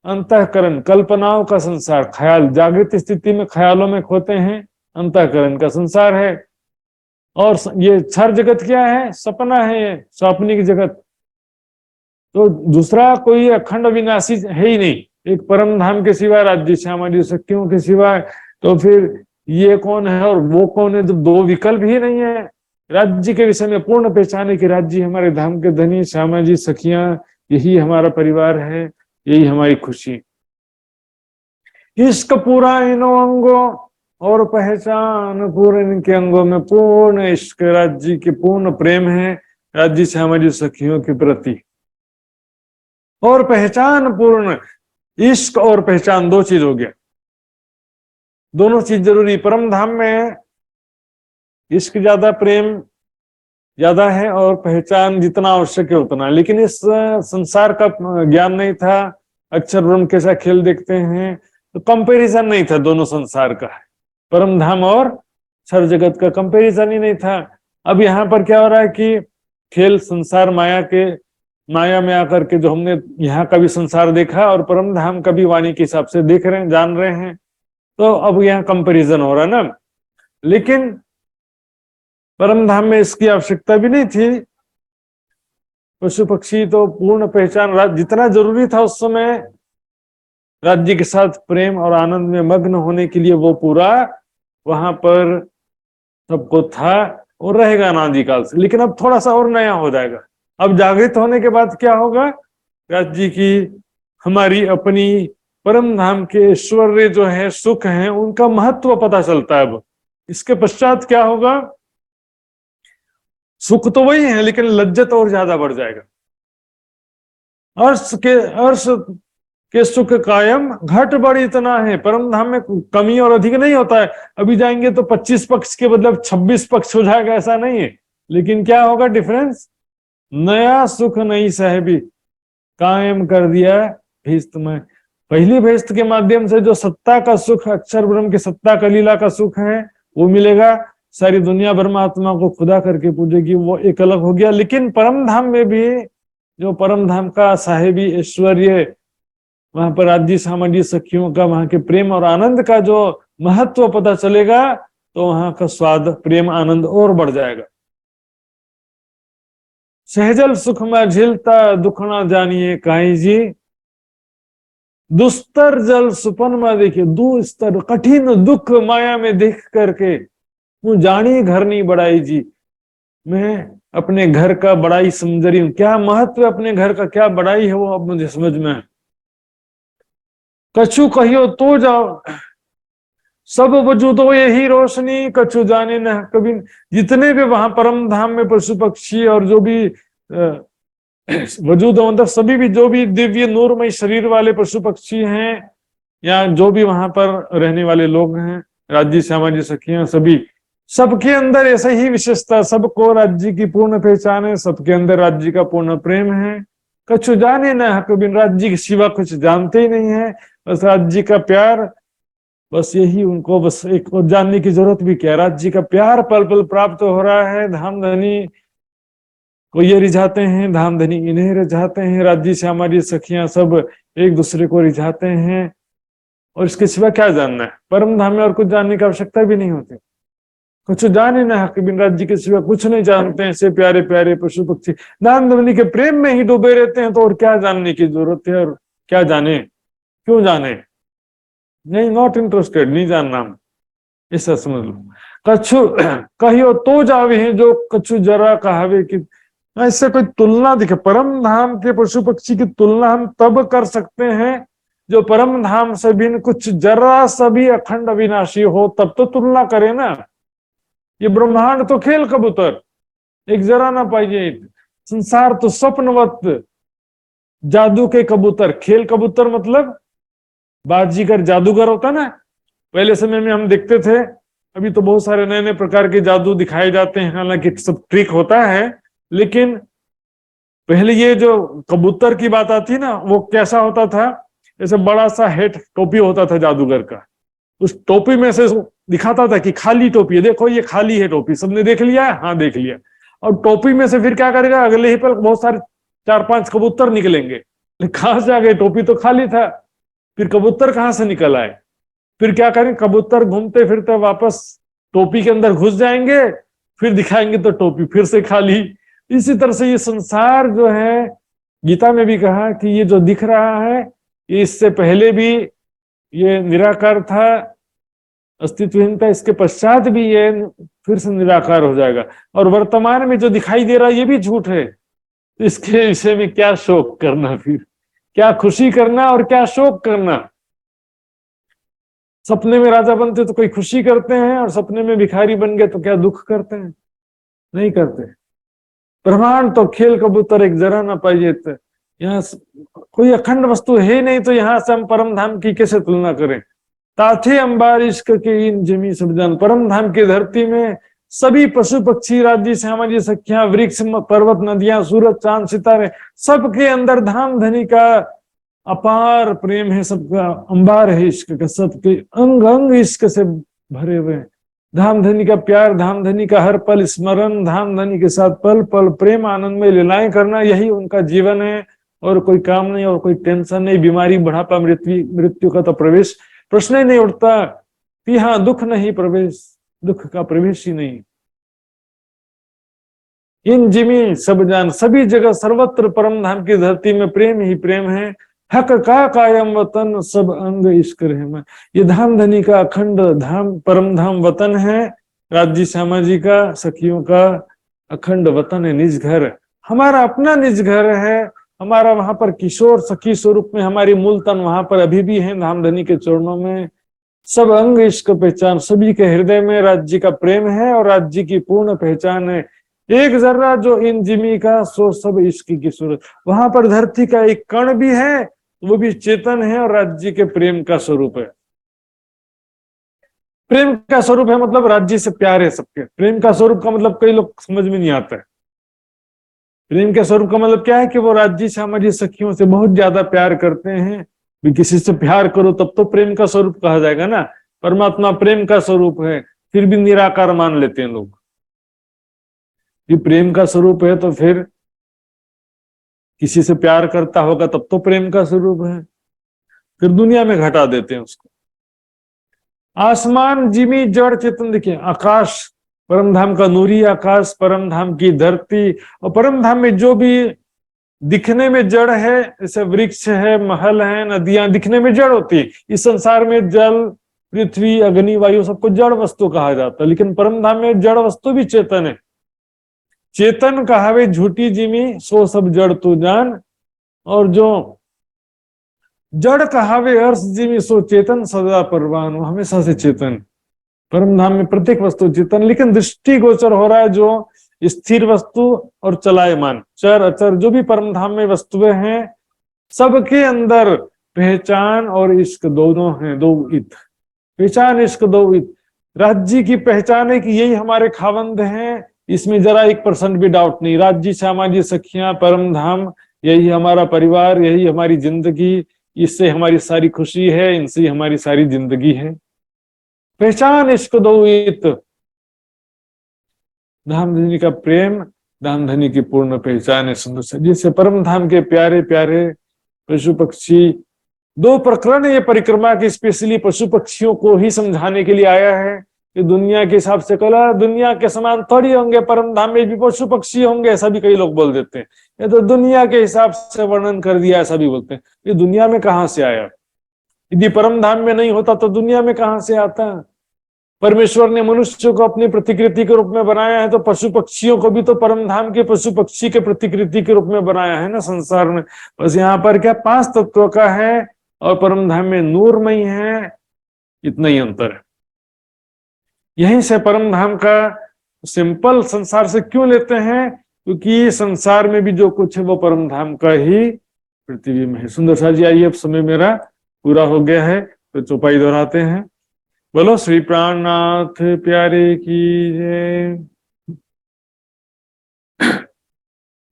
अंतःकरण, कल्पनाओं का संसार, ख्याल, जागृत स्थिति में ख्यालों में खोते हैं, अंतःकरण का संसार है। और ये क्षर जगत क्या है, सपना है, ये स्वप्निक जगत। तो दूसरा कोई अखंड विनाशी है ही नहीं, एक परम धाम के सिवा, राज्य श्यामा जी सखियों के सिवा। तो फिर ये कौन है और वो कौन है, जब दो विकल्प ही नहीं है। राज्य के विषय में पूर्ण पहचाने कि राज्य हमारे धाम के धनी, श्यामा जी सखियां यही हमारा परिवार है, यही हमारी खुशी। इश्क पूरा इनो अंगों और पहचान पूर्ण इनके अंगों में, पूर्ण इश्क राज्य के, पूर्ण प्रेम है राज्य श्यामा जी सखियों के प्रति। और पहचान पूर्ण, इश्क और पहचान दो चीज हो गया, दोनों चीज जरूरी। परम धाम में इश्क ज्यादा, प्रेम ज्यादा है, और पहचान जितना आवश्यक है उतना। लेकिन इस संसार का ज्ञान नहीं था, अक्षर ब्रह्म कैसा खेल देखते हैं, तो कंपैरिजन नहीं था दोनों संसार का, परम धाम और क्षर जगत का कंपैरिजन ही नहीं था। अब यहाँ पर क्या हो रहा है कि खेल संसार माया में आकर के जो हमने यहाँ का भी संसार देखा और परम धाम का भी वाणी के हिसाब से देख रहे हैं, जान रहे हैं, तो अब यहाँ कंपैरिजन हो रहा है ना। लेकिन परम धाम में इसकी आवश्यकता भी नहीं थी। पशु पक्षी तो पूर्ण पहचान जितना जरूरी था उस समय राज्य के साथ प्रेम और आनंद में मग्न होने के लिए, वो पूरा वहां पर सबको था और रहेगा अनादिकाल से। लेकिन अब थोड़ा सा और नया हो जाएगा। अब जागृत होने के बाद क्या होगा, राज्य की, हमारी अपनी परम धाम के ऐश्वर्य जो है, सुख है, उनका महत्व पता चलता है। अब इसके पश्चात क्या होगा, सुख तो वही है लेकिन लज्जत और ज्यादा बढ़ जाएगा। अर्श के सुख कायम, घट बढ़ इतना है। परम धाम में कमी और अधिक नहीं होता है। अभी जाएंगे तो 25 पक्ष के बदले 26 पक्ष हो जाएगा, ऐसा नहीं है। लेकिन क्या होगा डिफरेंस? नया सुख नई साहेबी कायम कर दिया भेस्त में। पहली भेस्त के माध्यम से जो सत्ता का सुख, अक्षर ब्रह्म की सत्ता का लीला का सुख है वो मिलेगा। सारी दुनिया परमात्मा को खुदा करके पूजेगी, वो एक अलग हो गया। लेकिन परम धाम में भी जो परम धाम का साहेबी ऐश्वर्य, वहां पर राज्य सामाजिक सखियों का, वहां के प्रेम और आनंद का जो महत्व पता चलेगा तो वहां का स्वाद, प्रेम, आनंद और बढ़ जाएगा। सहजल सुख में झिलता दुख न जानिए काई जी, दुस्तर जल सुपन में देखिए। दुस्तर कठिन दुख माया में देख करके वो जानी घर नहीं बढ़ाई जी। मैं अपने घर का बड़ाई समझ रही हूं, क्या महत्व है अपने घर का, क्या बड़ाई है वो अब मुझे समझ में है। कछु कहियो तो जाओ सब वजूदो यही रोशनी, कछु जाने न कभी। जितने भी वहां परम धाम में पशु पक्षी और जो भी वजूद मतलब सभी भी जो भी दिव्य नूरमय शरीर वाले पशु पक्षी हैं, या जो भी वहां पर रहने वाले लोग हैं, राज्य सामाजिक सखियां, सभी, सबके अंदर ऐसे ही विशेषता। सबको राज्य की पूर्ण पहचान है, सबके अंदर राज्य का पूर्ण प्रेम है। कछु जाने न हक बिन, राज्य के सिवा कुछ जानते ही नहीं है, बस राज्य का प्यार, बस यही उनको, बस एक और जानने की जरूरत भी क्या, राज्य का प्यार पल पल प्राप्त हो रहा है। धाम धनी को ये रिझाते हैं, धाम धनी इन्हें रिझाते हैं, राज्य से हमारी सखियां सब एक दूसरे को रिझाते हैं। और इसके सिवा क्या जानना है? परम धाम में और कुछ जानने की आवश्यकता भी नहीं होती। कुछ जाने ना हक बिन, राज्य के सिवा कुछ नहीं जानते हैं। ऐसे प्यारे प्यारे पशु पक्षी धाम धनी के प्रेम में ही डूबे रहते हैं, तो और क्या जानने की जरूरत है? और क्या जाने, क्यों जाने? नहीं, नॉट इंटरेस्टेड, नहीं जानना हम, ऐसा समझ लो। कछु कहियो तो जावे हैं जो कछु जरा कहावे की, ऐसे कोई तुलना दिखे। परम धाम के पशु पक्षी की तुलना हम तब कर सकते हैं जो परम धाम से भी कुछ जरा सा भी अखंड अविनाशी हो, तब तो तुलना करें ना। ये ब्रह्मांड तो खेल कबूतर, एक जरा ना पाइए। संसार तो स्वप्नवत जादू के कबूतर। खेल कबूतर मतलब बाजीगर, जादूगर होता ना, पहले समय में हम देखते थे। अभी तो बहुत सारे नए नए प्रकार के जादू दिखाए जाते हैं, हालांकि सब ट्रिक होता है। लेकिन पहले ये जो कबूतर की बात आती ना, वो कैसा होता था? जैसे बड़ा सा हेड टोपी होता था जादूगर का, उस टोपी में से दिखाता था कि खाली टोपी है, देखो ये खाली है टोपी। सबने देख लिया? हाँ देख लिया। और टोपी में से फिर क्या करेगा? अगले ही पर बहुत सारे 4-5 कबूतर निकलेंगे। कहां से आ गए? टोपी तो खाली था, फिर कबूतर कहां से निकल आए? फिर क्या करें? कबूतर घूमते फिरते वापस टोपी के अंदर घुस जाएंगे, फिर दिखाएंगे तो टोपी फिर से खाली। इसी तरह से ये संसार जो है, गीता में भी कहा कि ये जो दिख रहा है ये इससे पहले भी ये निराकार था, अस्तित्वहीन था, इसके पश्चात भी ये फिर से निराकार हो जाएगा। और वर्तमान में जो दिखाई दे रहा है ये भी झूठ है। तो इसके विषय में क्या शोक करना, फिर क्या खुशी करना और क्या शोक करना? सपने में राजा बनते तो कोई खुशी करते हैं, और सपने में भिखारी बन गए तो क्या दुख करते हैं? नहीं करते। ब्रह्मांड तो खेल कबूतर, एक जरा ना पाइए। तो यहाँ कोई अखंड वस्तु है नहीं, तो यहाँ से हम परम धाम की कैसे तुलना करें? ताथे अंबारिश के इन जमी सब जान। परम धाम की धरती में सभी पशु पक्षी, राज्य से हमारी सखियां, वृक्ष, पर्वत, नदियां, सूरज, चांद, सितारे, सबके अंदर धाम धनी का अपार प्रेम है। सबका अंबार है इश्क का, सबके अंग अंग इश्क से भरे हुए। धाम धनी का प्यार, धाम धनी का हर पल स्मरण, धाम धनी के साथ पल पल प्रेम आनंद में लीलाएं करना, यही उनका जीवन है। और कोई काम नहीं, और कोई टेंशन नहीं, बीमारी, बुढ़ापा, मृत्यु का तो प्रवेश प्रश्न ही नहीं उठता। यहाँ दुख नहीं प्रवेश, दुख का प्रवेश ही नहीं। इन जिमी सब जान, सभी जगह सर्वत्र परम धाम की धरती में प्रेम ही प्रेम है। हक का कायम वतन सब अंग इश्क रहम। ये धाम धनी का अखंड धाम, परम धाम वतन है। राज्य सामाजिक का, सखियों का अखंड वतन है, निज घर, हमारा अपना निज घर है। हमारा वहां पर किशोर सखी स्वरूप में हमारी मूल तन वहां पर अभी भी है, धाम धनी के चरणों में। सब अंग इश्क पहचान, सभी के हृदय में राज्य का प्रेम है, और राज्य की पूर्ण पहचान है। एक जर्रा जो इन जिमी का सो सब इश्क की सूरत। वहां पर धरती का एक कण भी है, वो भी चेतन है और राज्य के प्रेम का स्वरूप है। प्रेम का स्वरूप है मतलब राज्य से प्यार है सबके। प्रेम का स्वरूप का मतलब कई लोग समझ में नहीं आता है। प्रेम के स्वरूप का मतलब क्या है कि वो राज्य से हमारी सखियों से बहुत ज्यादा प्यार करते हैं। भी किसी से प्यार करो तब तो प्रेम का स्वरूप कहा जाएगा ना। परमात्मा प्रेम का स्वरूप है, फिर भी निराकार मान लेते हैं लोग कि प्रेम का स्वरूप है, तो फिर किसी से प्यार करता होगा तब तो प्रेम का स्वरूप है, फिर दुनिया में घटा देते हैं उसको। आसमान जिमी जड़ चेतन, देखिए आकाश परम धाम का नूरी आकाश, परम धाम की धरती, और परम धाम में जो भी दिखने में जड़ है, जैसे वृक्ष है, महल है, नदियां दिखने में जड़ होती है। इस संसार में जल, पृथ्वी, अग्नि, वायु सबको जड़ वस्तु कहा जाता है, लेकिन परम धाम में जड़ वस्तु भी चेतन है। चेतन कहावे झूठी जिमी सो सब जड़ तू जान, और जो जड़ कहावे अर्श जिमी सो चेतन सदा परवान, वो हमेशा से चेतन। परम धाम में प्रत्येक वस्तु चेतन, लेकिन दृष्टि गोचर हो रहा है जो स्थिर वस्तु और चलायमान चर अचर जो भी परम धाम में वस्तुएं हैं, सबके अंदर पहचान और इश्क दोनों हैं, दो इत। पहचान इश्क दो इत। राज्य की पहचान है कि यही हमारे खावंद हैं, इसमें जरा 1% भी डाउट नहीं। राज्य से हमारी सखियां, परम धाम यही हमारा परिवार, यही हमारी जिंदगी, इससे हमारी सारी खुशी है, इनसे हमारी सारी जिंदगी है। पहचान इश्क दो इत। धामधनी का प्रेम, धामधनी की पूर्ण पहचान है सुंदर से, जिससे परम धाम के प्यारे प्यारे पशु पक्षी। 2 प्रकरण ये परिक्रमा के स्पेशली पशु पक्षियों को ही समझाने के लिए आया है कि दुनिया के हिसाब से कला दुनिया के समान थोड़ी होंगे, परम धाम में भी पशु पक्षी होंगे, ऐसा भी कई लोग बोल देते हैं। ये तो दुनिया के हिसाब से वर्णन कर दिया, ऐसा भी बोलते हैं। ये दुनिया में कहाँ से आया? यदि परम धाम में नहीं होता तो दुनिया में कहाँ से आता? परमेश्वर ने मनुष्य को अपनी प्रतिकृति के रूप में बनाया है, तो पशु पक्षियों को भी तो परम धाम के पशु पक्षी के प्रतिकृति के रूप में बनाया है ना संसार में। बस यहाँ पर क्या 5 तत्वों का है और परम धाम में नूरमयी है, इतना ही अंतर है। यहीं से परम धाम का सिंपल संसार से क्यों लेते हैं? क्योंकि संसार में भी जो कुछ है वो परम धाम का ही पृथ्वी में है। सुंदर सा जी, आइए अब समय मेरा पूरा हो गया है तो चौपाई दोहराते हैं। बोलो श्री प्राणनाथ प्यारे की जय।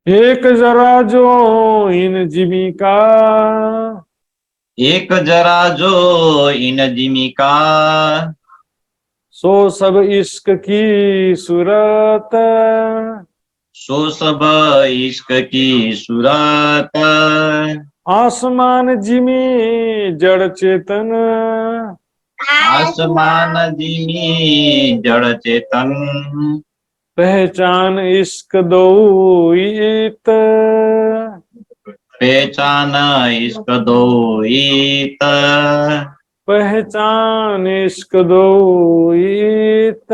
एक जरा जो इन जिमी का, एक जरा जो इन जिमी का, सो सब इश्क की सूरत, सो सब इश्क की सूरत। आसमान जिमी जड़ चेतन, आसमान जिमी जड़ चेतन। पहचान इश्क दो इत, पहचान इश्क दो इत। पहचान इश्क दो इत।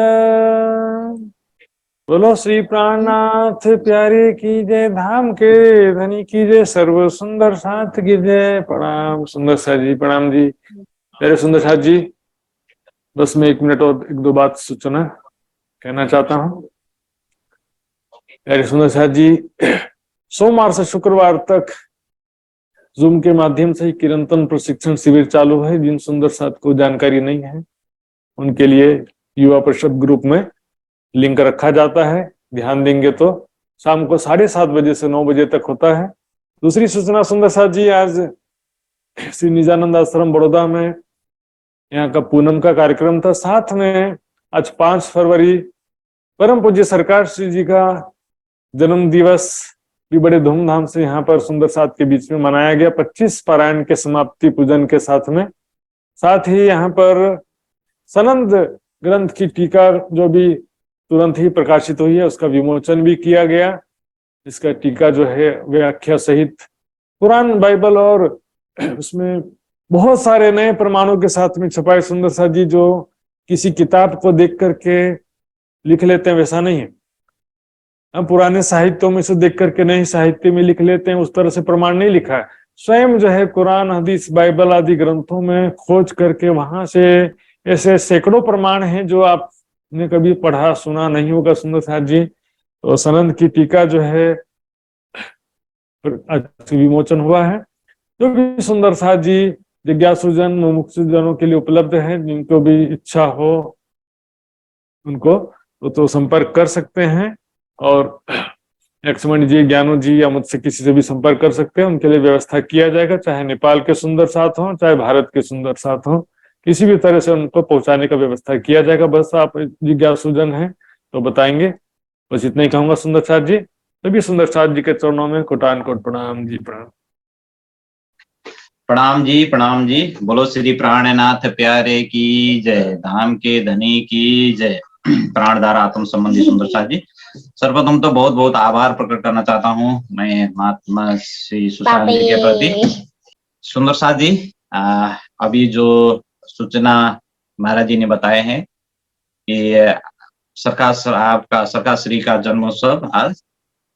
बोलो श्री प्राणनाथ प्यारे की जय, धाम के धनी की जय, सर्व सुंदर साथ की जय। प्रणाम सुंदर साथ जी, प्रणाम जी प्यारे सुंदर साथ जी। बस मैं 1 मिनट और 1-2 बात सूचना कहना चाहता हूँ। प्यारे सुंदर साथ जी, सोमवार से शुक्रवार तक जूम के माध्यम से किरंतन प्रशिक्षण शिविर चालू है। जिन सुंदर साथ को जानकारी नहीं है उनके लिए युवा परिषद ग्रुप में लिंक रखा जाता है, ध्यान देंगे तो शाम को 7:30 बजे से 9 बजे तक होता है। दूसरी सूचना सुंदर साथ जी, आज श्री निजानंद आश्रम बड़ौदा में यहाँ का पूनम का कार्यक्रम था। साथ में आज 5 फरवरी परम पूज्य सरकार श्री जी का जन्म दिवस भी बड़े धूमधाम से यहाँ पर सुंदर साथ के बीच में मनाया गया, 25 पारायण के समाप्ति पूजन के साथ में। साथ ही यहाँ पर सनंद ग्रंथ की टीका जो भी तुरंत ही प्रकाशित हुई है उसका विमोचन भी किया गया। इसका टीका जो है व्याख्या सहित कुरान, बाइबल और उसमें बहुत सारे नए प्रमाणों के साथ में छपाए सुंदर साथ जी, जो किसी किताब को देख करके लिख लेते हैं वैसा नहीं है। हम पुराने साहित्यों में से देख करके नए साहित्य में लिख लेते हैं, उस तरह से प्रमाण नहीं लिखा है। स्वयं जो है कुरान, हदीस, बाइबल आदि ग्रंथों में खोज करके वहां से ऐसे सैकड़ों प्रमाण हैं जो आपने कभी पढ़ा सुना नहीं होगा सुंदर साथ जी। तो सनंद की टीका जो है विमोचन हुआ है, जो भी सुंदर साथ जी जिज्ञासुजन मुमुक्षुजनों के लिए उपलब्ध है, जिनको भी इच्छा हो उनको तो संपर्क कर सकते हैं। और लक्ष्मण जी, ज्ञानू जी या मुझसे किसी से भी संपर्क कर सकते हैं, उनके लिए व्यवस्था किया जाएगा, चाहे नेपाल के सुंदर साथ हो चाहे भारत के सुंदर साथ हो, किसी भी तरह से उनको पहुंचाने का व्यवस्था किया जाएगा। बस आप जिज्ञासुजन हैं तो बताएंगे। बस इतना ही कहूंगा सुंदर साथ जी। सभी सुंदर साथ जी के चरणों में कोटान कोट प्रणाम जी। प्रणाम प्रणाम जी। बोलो श्री प्राणनाथ प्यारे की जय, धाम के धनी की जय। प्राणधारा आत्म संबंधी सुंदर साथ जी, सर्वप्रथम तो बहुत बहुत आभार प्रकट करना चाहता हूँ मैं महात्मा श्री सुशांत जी के प्रति। सुंदर साथ जी, अभी जो सूचना महाराज जी ने बताए हैं कि आपका सरकार श्री का जन्मोत्सव आज,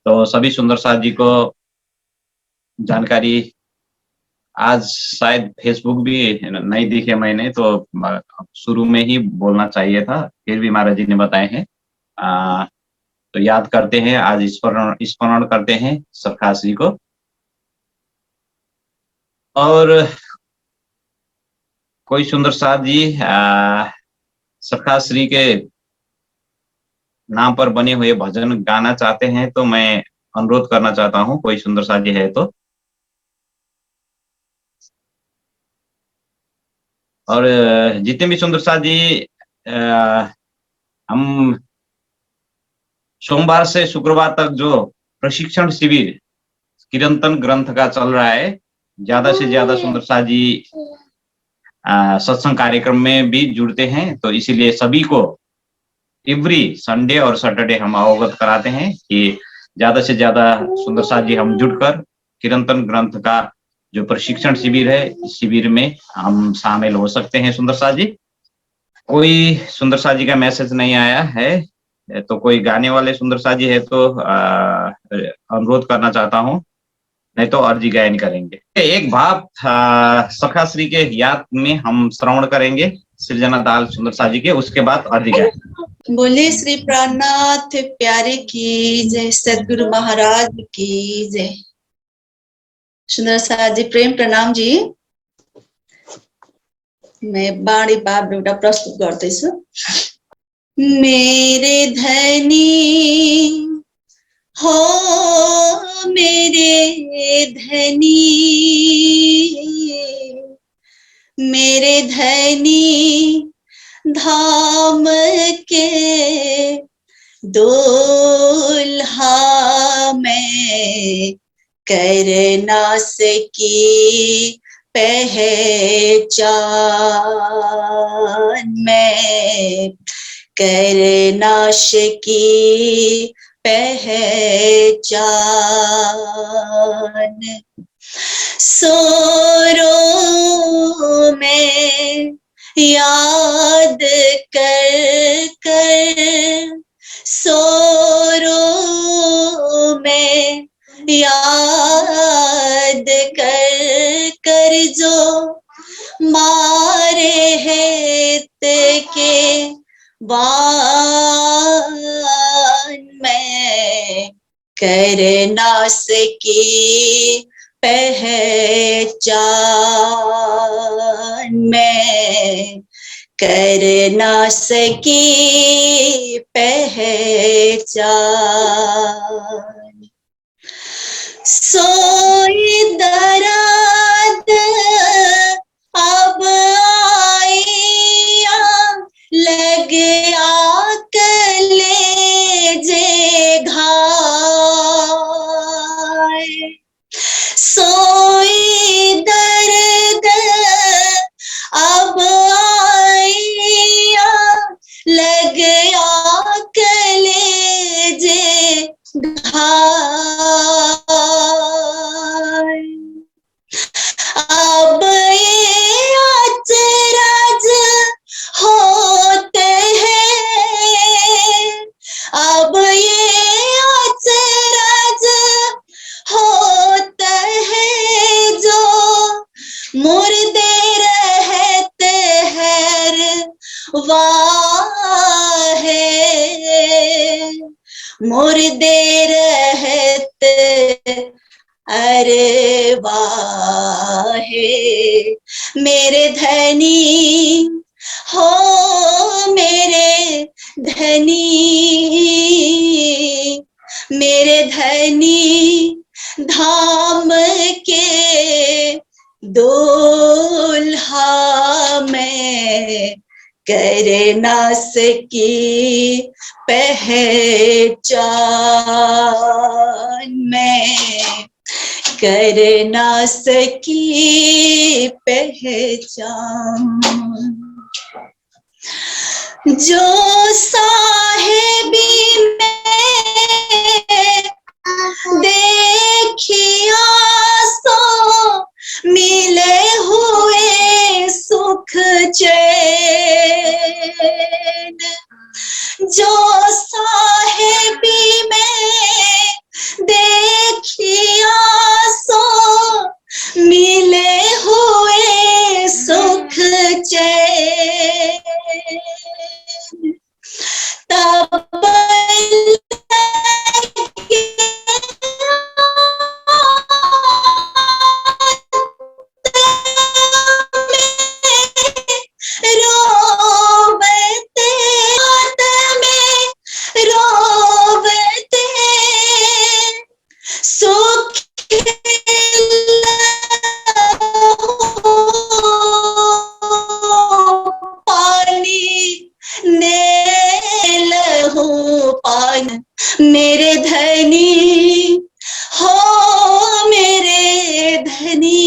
तो सभी सुंदर साथ जी को जानकारी आज शायद फेसबुक भी नहीं दिखे मैंने, तो शुरू में ही बोलना चाहिए था, फिर भी महाराज जी ने बताए हैं। तो याद करते हैं, आज स्मरण करते हैं सरकार श्री को। और कोई सुंदर साथ जी सरकार श्री के नाम पर बने हुए भजन गाना चाहते हैं तो मैं अनुरोध करना चाहता हूं, कोई सुंदर साथ जी है तो। और जितने भी सुंदर साथ जी, हम सोमवार से शुक्रवार तक जो प्रशिक्षण शिविर कीर्तन ग्रंथ का चल रहा है, ज्यादा से ज्यादा सुंदर साथ जी सत्संग कार्यक्रम में भी जुड़ते हैं, तो इसीलिए सभी को एवरी संडे और सैटरडे हम अवगत कराते हैं कि ज्यादा से ज्यादा सुंदर साथ जी हम जुड़कर कीर्तन ग्रंथ का जो प्रशिक्षण शिविर है, इस शिविर में हम शामिल हो सकते हैं। सुंदर साथ जी, कोई सुंदर साथ जी का मैसेज नहीं आया है, तो कोई गाने वाले सुंदर साथ जी है तो अनुरोध करना चाहता हूं, नहीं तो अर्जी गायन करेंगे। एक भाव सखा श्री के याद में हम श्रवण करेंगे सृजना दाल सुंदर साथ जी के, उसके बाद अर्जी गायन। बोले श्री प्राणनाथ प्यारे की जय, सदगुरु महाराज की जय। सुंदर साथ जी प्रेम प्रणाम जी। मैं बाणी बाब एउटा प्रस्तुत गर्दैछु। मेरे धनी हो मेरे धनी, मेरे धनी धाम के दूल्हा में कर ना सकी पहचान, में कर ना सकी पहचान। सोरों में याद कर कर, सोरों में याद कर कर, जो मारे हेत के बान में कर ना सकी पहचान, में कर ना सकी पहचान। सोई दराद अब आईया, लग आ कलेजे घाय। सोई दर्द अब आईया, लग आ कलेजे घाय। मुर्दे रहत अरे वाहे। मेरे धनी हो मेरे धनी, मेरे धनी धाम के दूल्हा मैं कर ना सकी पहचान, मैं कर ना सकी पहचान। जो साहेबी में देखिया सो मिले हुए सुख चैन। जो साहेबी में देखिया सो मिले हुए सुख चैन। तब रोवते में रोवते सुख पानी ने लहू पान। मेरे धनी हो मेरे धनी,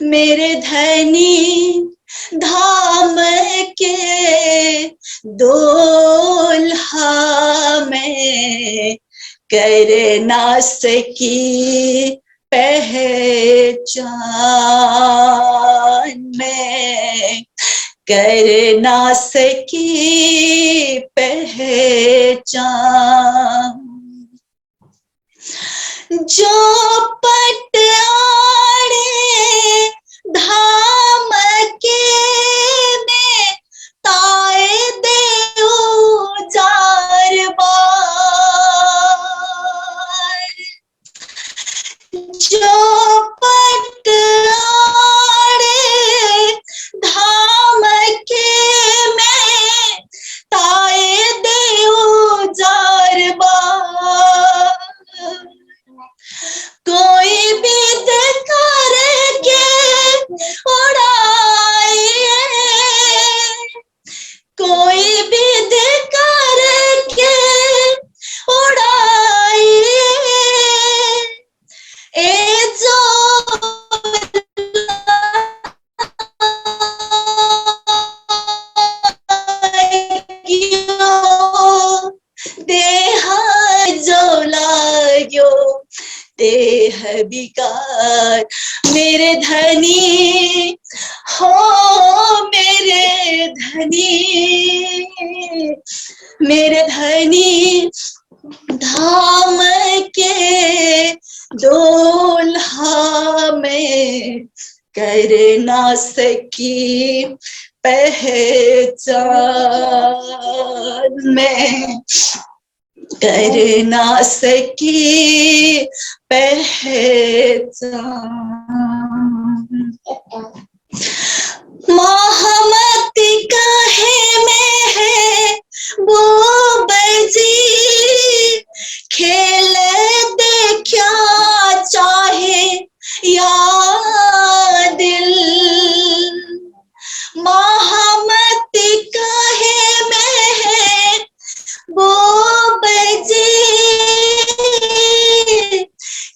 मेरे धनी धाम के दूल्हा मैं कर ना सकी पहचान, मैं कर ना सकी पहचान। जो पटियाले धाम के में ताए देऊ जार बार। जो पटियाले धाम के में ताए देऊ जार बार। कोई विध करके उड़ाए, कोई विध करके उड़ाए। ए जो देह जो लाग्यो देह विकार। मेरे धनी हो मेरे धनी, मेरे धनी धाम के दूल्हा में कर ना सकी पहचान, मैं कर ना सकी पहचान। मोहम्मद कहे में है वो बजी, खेल देखा चाहे या दिल। मोहम्मद कहे में है वो बजी,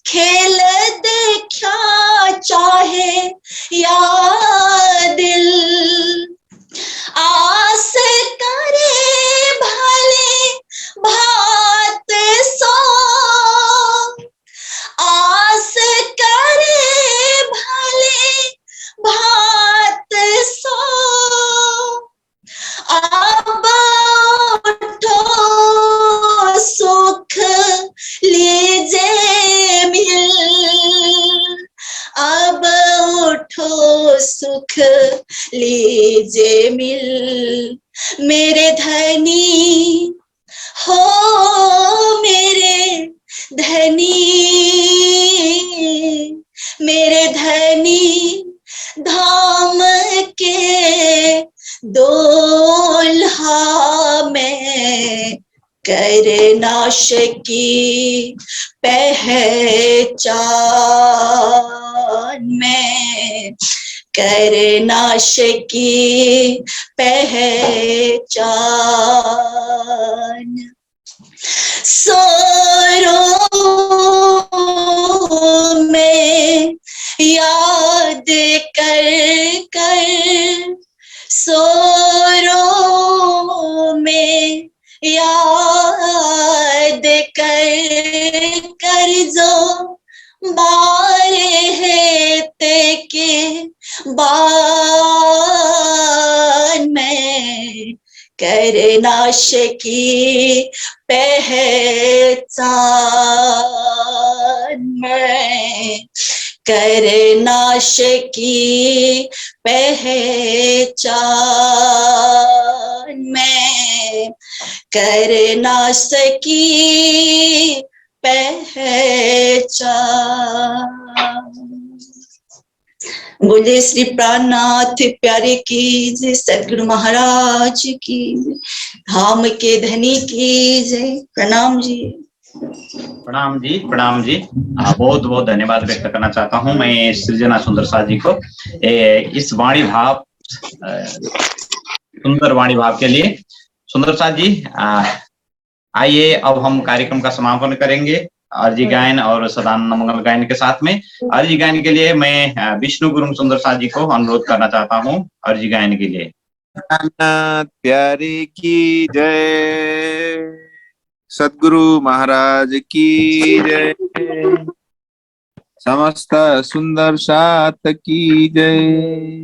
खेल देखा चाहे या दिल। आस करे भले भात सो, आस करे भले भात सो। अब उठो सुख लीजे मिल, अब उठो सुख लीजे मिल। मेरे धनी करे नाश की पहचान में, करे नाश की पहचान। सोरों में याद कर कर, सोरों में याद कर कर, जो बारे है ते के बान में, करे नाश की पहचान में, करे नाश की पहचान में, करे नाश की पहचान। बोले श्री प्राणनाथ प्यारे की जय, सद्गुरु महाराज की जय, धाम के धनी की जय। प्रणाम जी। प्रणाम जी, प्रणाम जी। बहुत बहुत धन्यवाद व्यक्त करना चाहता हूं मैं सृजना सुंदर सा जी को इस वाणी भाव, सुंदर वाणी भाव के लिए। सुंदर सा जी, आइए अब हम कार्यक्रम का समापन करेंगे अर्जी गायन और सदानंद मंगल गायन के साथ में। अर्जी गायन के लिए मैं विष्णु गुरु सुंदर सा जी को अनुरोध करना चाहता हूं अर्जी गायन के लिए। प्राणनाथ प्यारे की जय, सद्गुरु महाराज की जय, समस्त सुंदर साथ की जय।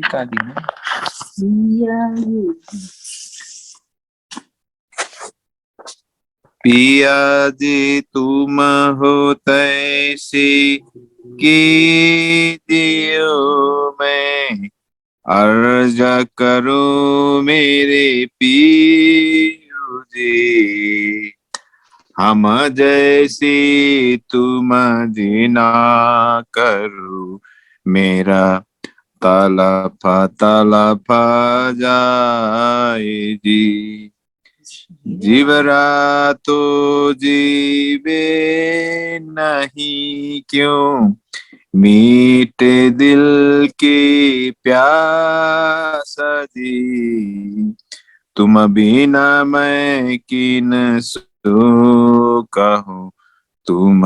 पिया जी तुम हो तैसी कीजियो, मैं अर्ज करो मेरे पियो जी, हम जैसी तुम जीना करो, मेरा तलफ जाए जी। जीवरा तो जीवे नहीं क्यों, मीठे दिल की प्यास जी, तुम बिना मैं किन सो कहूँ, तुम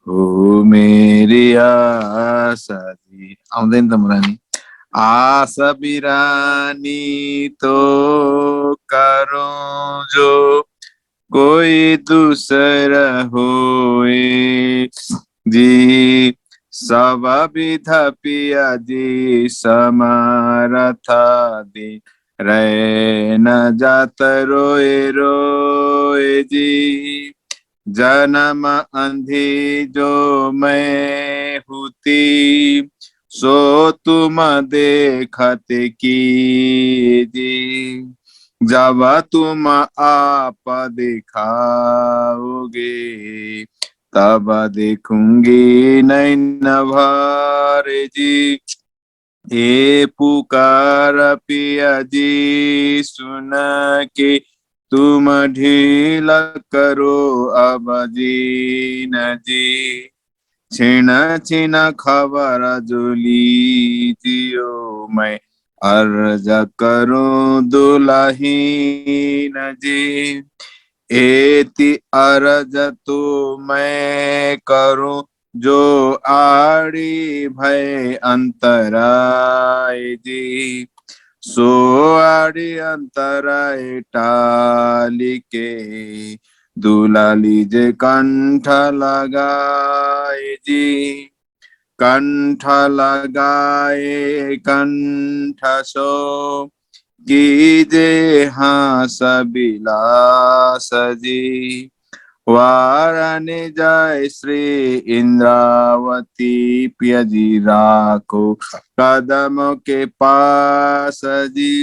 हो मेरी आशा जी। आउंदे तमरानी आस बिरानी तो करो जो कोई दूसरा होए जी, सब विध पिया जी समरथा दे, रहे न जात रोए रोए जी, जन्म अंधी जो मैं होती, सो तुम देखत की जी, जब तुम आप दिखाओगे, तब देखूंगी नैन भर जी। ए पुकार पिया जी सुन के, तुम ढील करो अब जीन जी, छिन छिन खबर जो लीजियो, मैं अर्ज करूं दुल्हीन जी। एति अर्ज तो मैं करूं जो आड़ी भय अंतराय जी, सो आड़ी अंतराय टाली के, दूल्हा लीजे कंठ लगाए जी, कंठ लगाए कंठ सो कीजे हास बिलास जी, वाराने जाय श्री इंद्रावती पिया जी, राखो कदम के पास जी,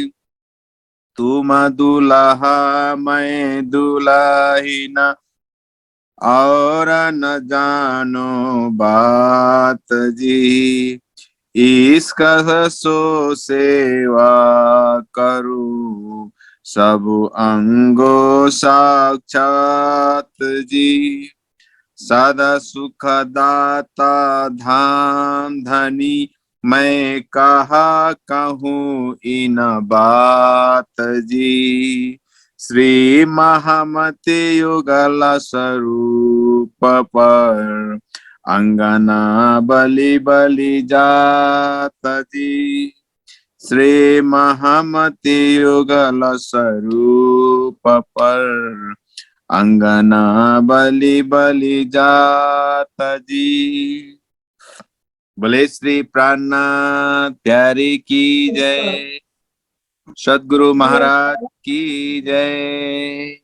तुम दूल्हा मैं दुल्हीन, और न जानो बात जी, इसका सो सेवा करूं सब अंगो साक्षात जी, सदा सुखदाता धाम धनी, मैं कहा कहूँ इन बात जी। श्री महामति युगल स्वरूप पर, अंगना बलि बलि जात जी। श्री महामति युगल स्वरूप पर, अंगना बलि बलि जात जी। बोले श्री प्राणनाथ प्यारे की जय, सदगुरु महाराज की जय।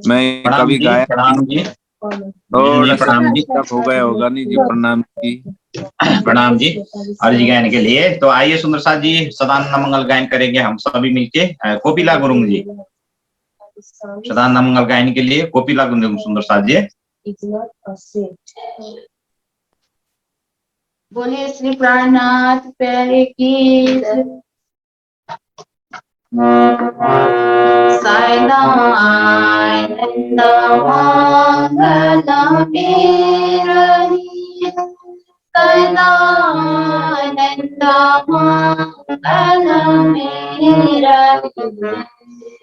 मैं प्रणाम कभी जी, गाया प्रणाम जी, थोड़ा जी सा प्रणाम जी, डिस्टर्ब हो गया होगा नहीं जी। प्रणाम जी। प्रणाम जी। अर्जी गायन के लिए तो आइए सुंदर साथ जी सदानंद मंगल गायन करेंगे हम सभी मिलके। कोपिला गुरुंग जी सदानंद मंगल गायन के लिए कोपिला गुरुंग सुंदर साथ जी। बोले श्री प्राणनाथ प्यारे की जय। सदानंद मंगल मेरहि, सदानंद मंगल मेरहि,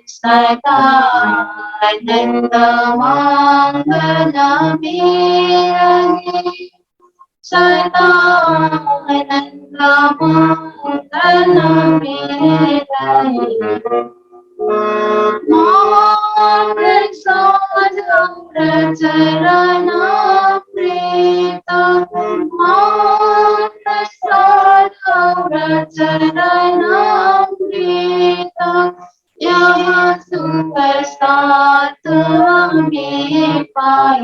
सदानंद मंगल मेरहि, सदानंद मंगल मेरहि। महाप्रसाद चरण प्रेत, महाप्रसाद चरण प्रेत, यह सुख साथ हमें पाई,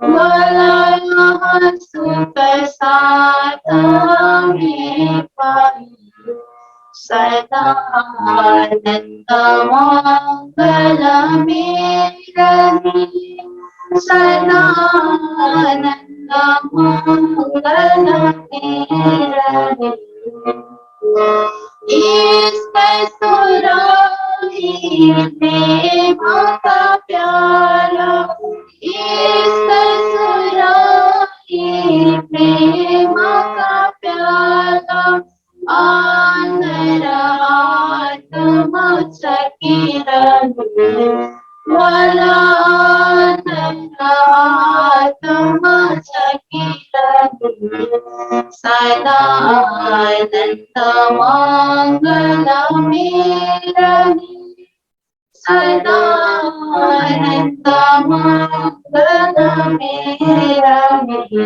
भला यह सुख साथ हमें पाई। सदानंद मंगल मेरहि, सदानंद मंगल मेरहि। ईश्वराहि प्रेम का प्याला, ईश्वराहि प्रेम का प्याला, आंध्र आत्मा सकीरहि, भला आंध्र आत्मा सकीरहि। सदानंद मंगल मेरहि, सदानंद मंगल मेरहि।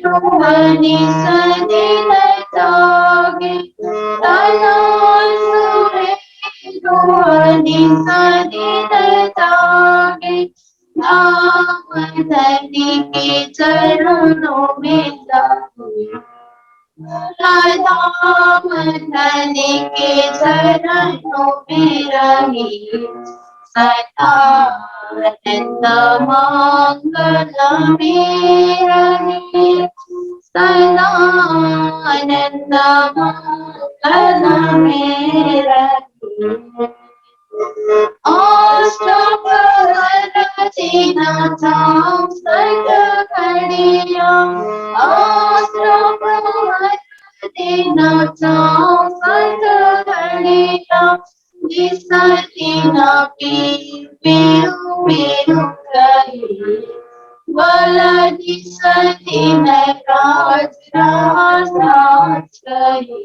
रोहनी सदिन जागे, रोहनी सदिन जागे, नाम धनी के चरणों में लागे, राम धनी के चरणों में रही। सदानंद मंगल मेरहि, सदानंद मंगल मेरहि। अष्टप्रहर रचना जाम सर्ग घड़िया, अष्टप्रहर रचना जाम सर्ग घड़िया, जिस दिन पीरू पीरू रही, भला जिस दिन राज राज रही।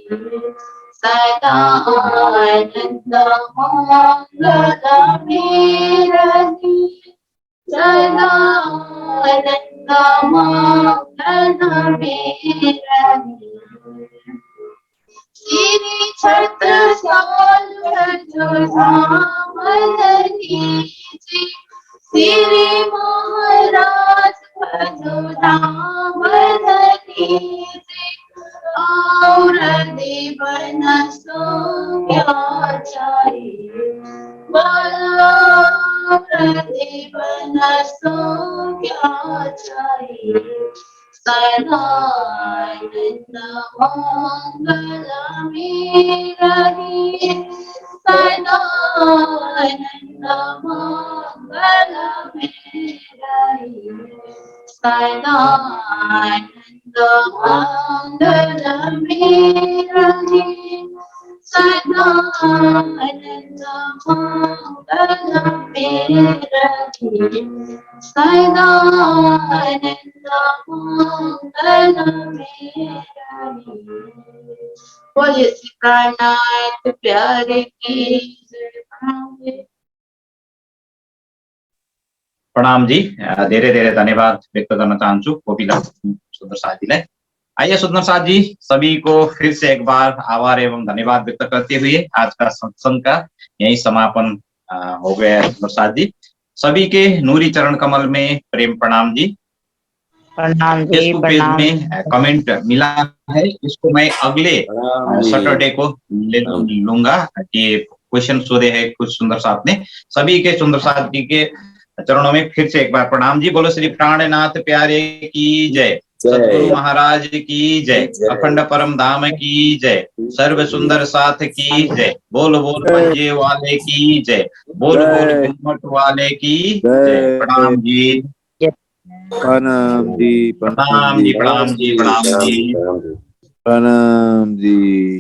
सदानंद मंगल मेरहि, सदानंद मंगल मेरहि। श्री छत्र साल भजोधामधनी जी, श्री महाराज भजोधामधनी जी, और देवन सौम्याचारी, बल्लभ देवन सौम्याचारी। सदानंद मंगल मेरहि सदानंद मंगल मेरहि सदानंद मंगल मेरहि सदानंद मंगल मेरहि सदानंद मंगल मेरहि। बोलिए श्री प्राणनाथ प्यारे की जय। प्रणाम जी। धेरै धेरै धन्यवाद व्यक्त गर्न चाहन्छु कोपिला सुन्दर साथीलाई। आइए सुंदर साथ जी, सभी को फिर से एक बार आभार एवं धन्यवाद व्यक्त करते हुए आज का सत्संग का यही समापन हो गया है। सुंदर साथ जी, सभी के नूरी चरण कमल में प्रेम प्रणाम जी। प्रणाम जी, फेसबुक पेज प्रणाम। में कमेंट मिला है, इसको मैं अगले सैटरडे को ले लूंगा कि क्वेश्चन सोधे हैं कुछ सुंदर साथ ने। सभी के सुंदर साथ जी के चरणों में फिर से एक बार प्रणाम जी। बोलो श्री प्राणनाथ प्यारे की जय, सतगुरु महाराज की जय, अखंड परम धाम की जय, सर्व सुंदर साथ की जय, बोल बोल पंजे वाले की जय, बोल बोल घूमट वाले की जय। प्रणाम जी, प्रणाम जी, प्रणाम जी, प्रणाम जी, प्रणाम जी, प्रणाम जी।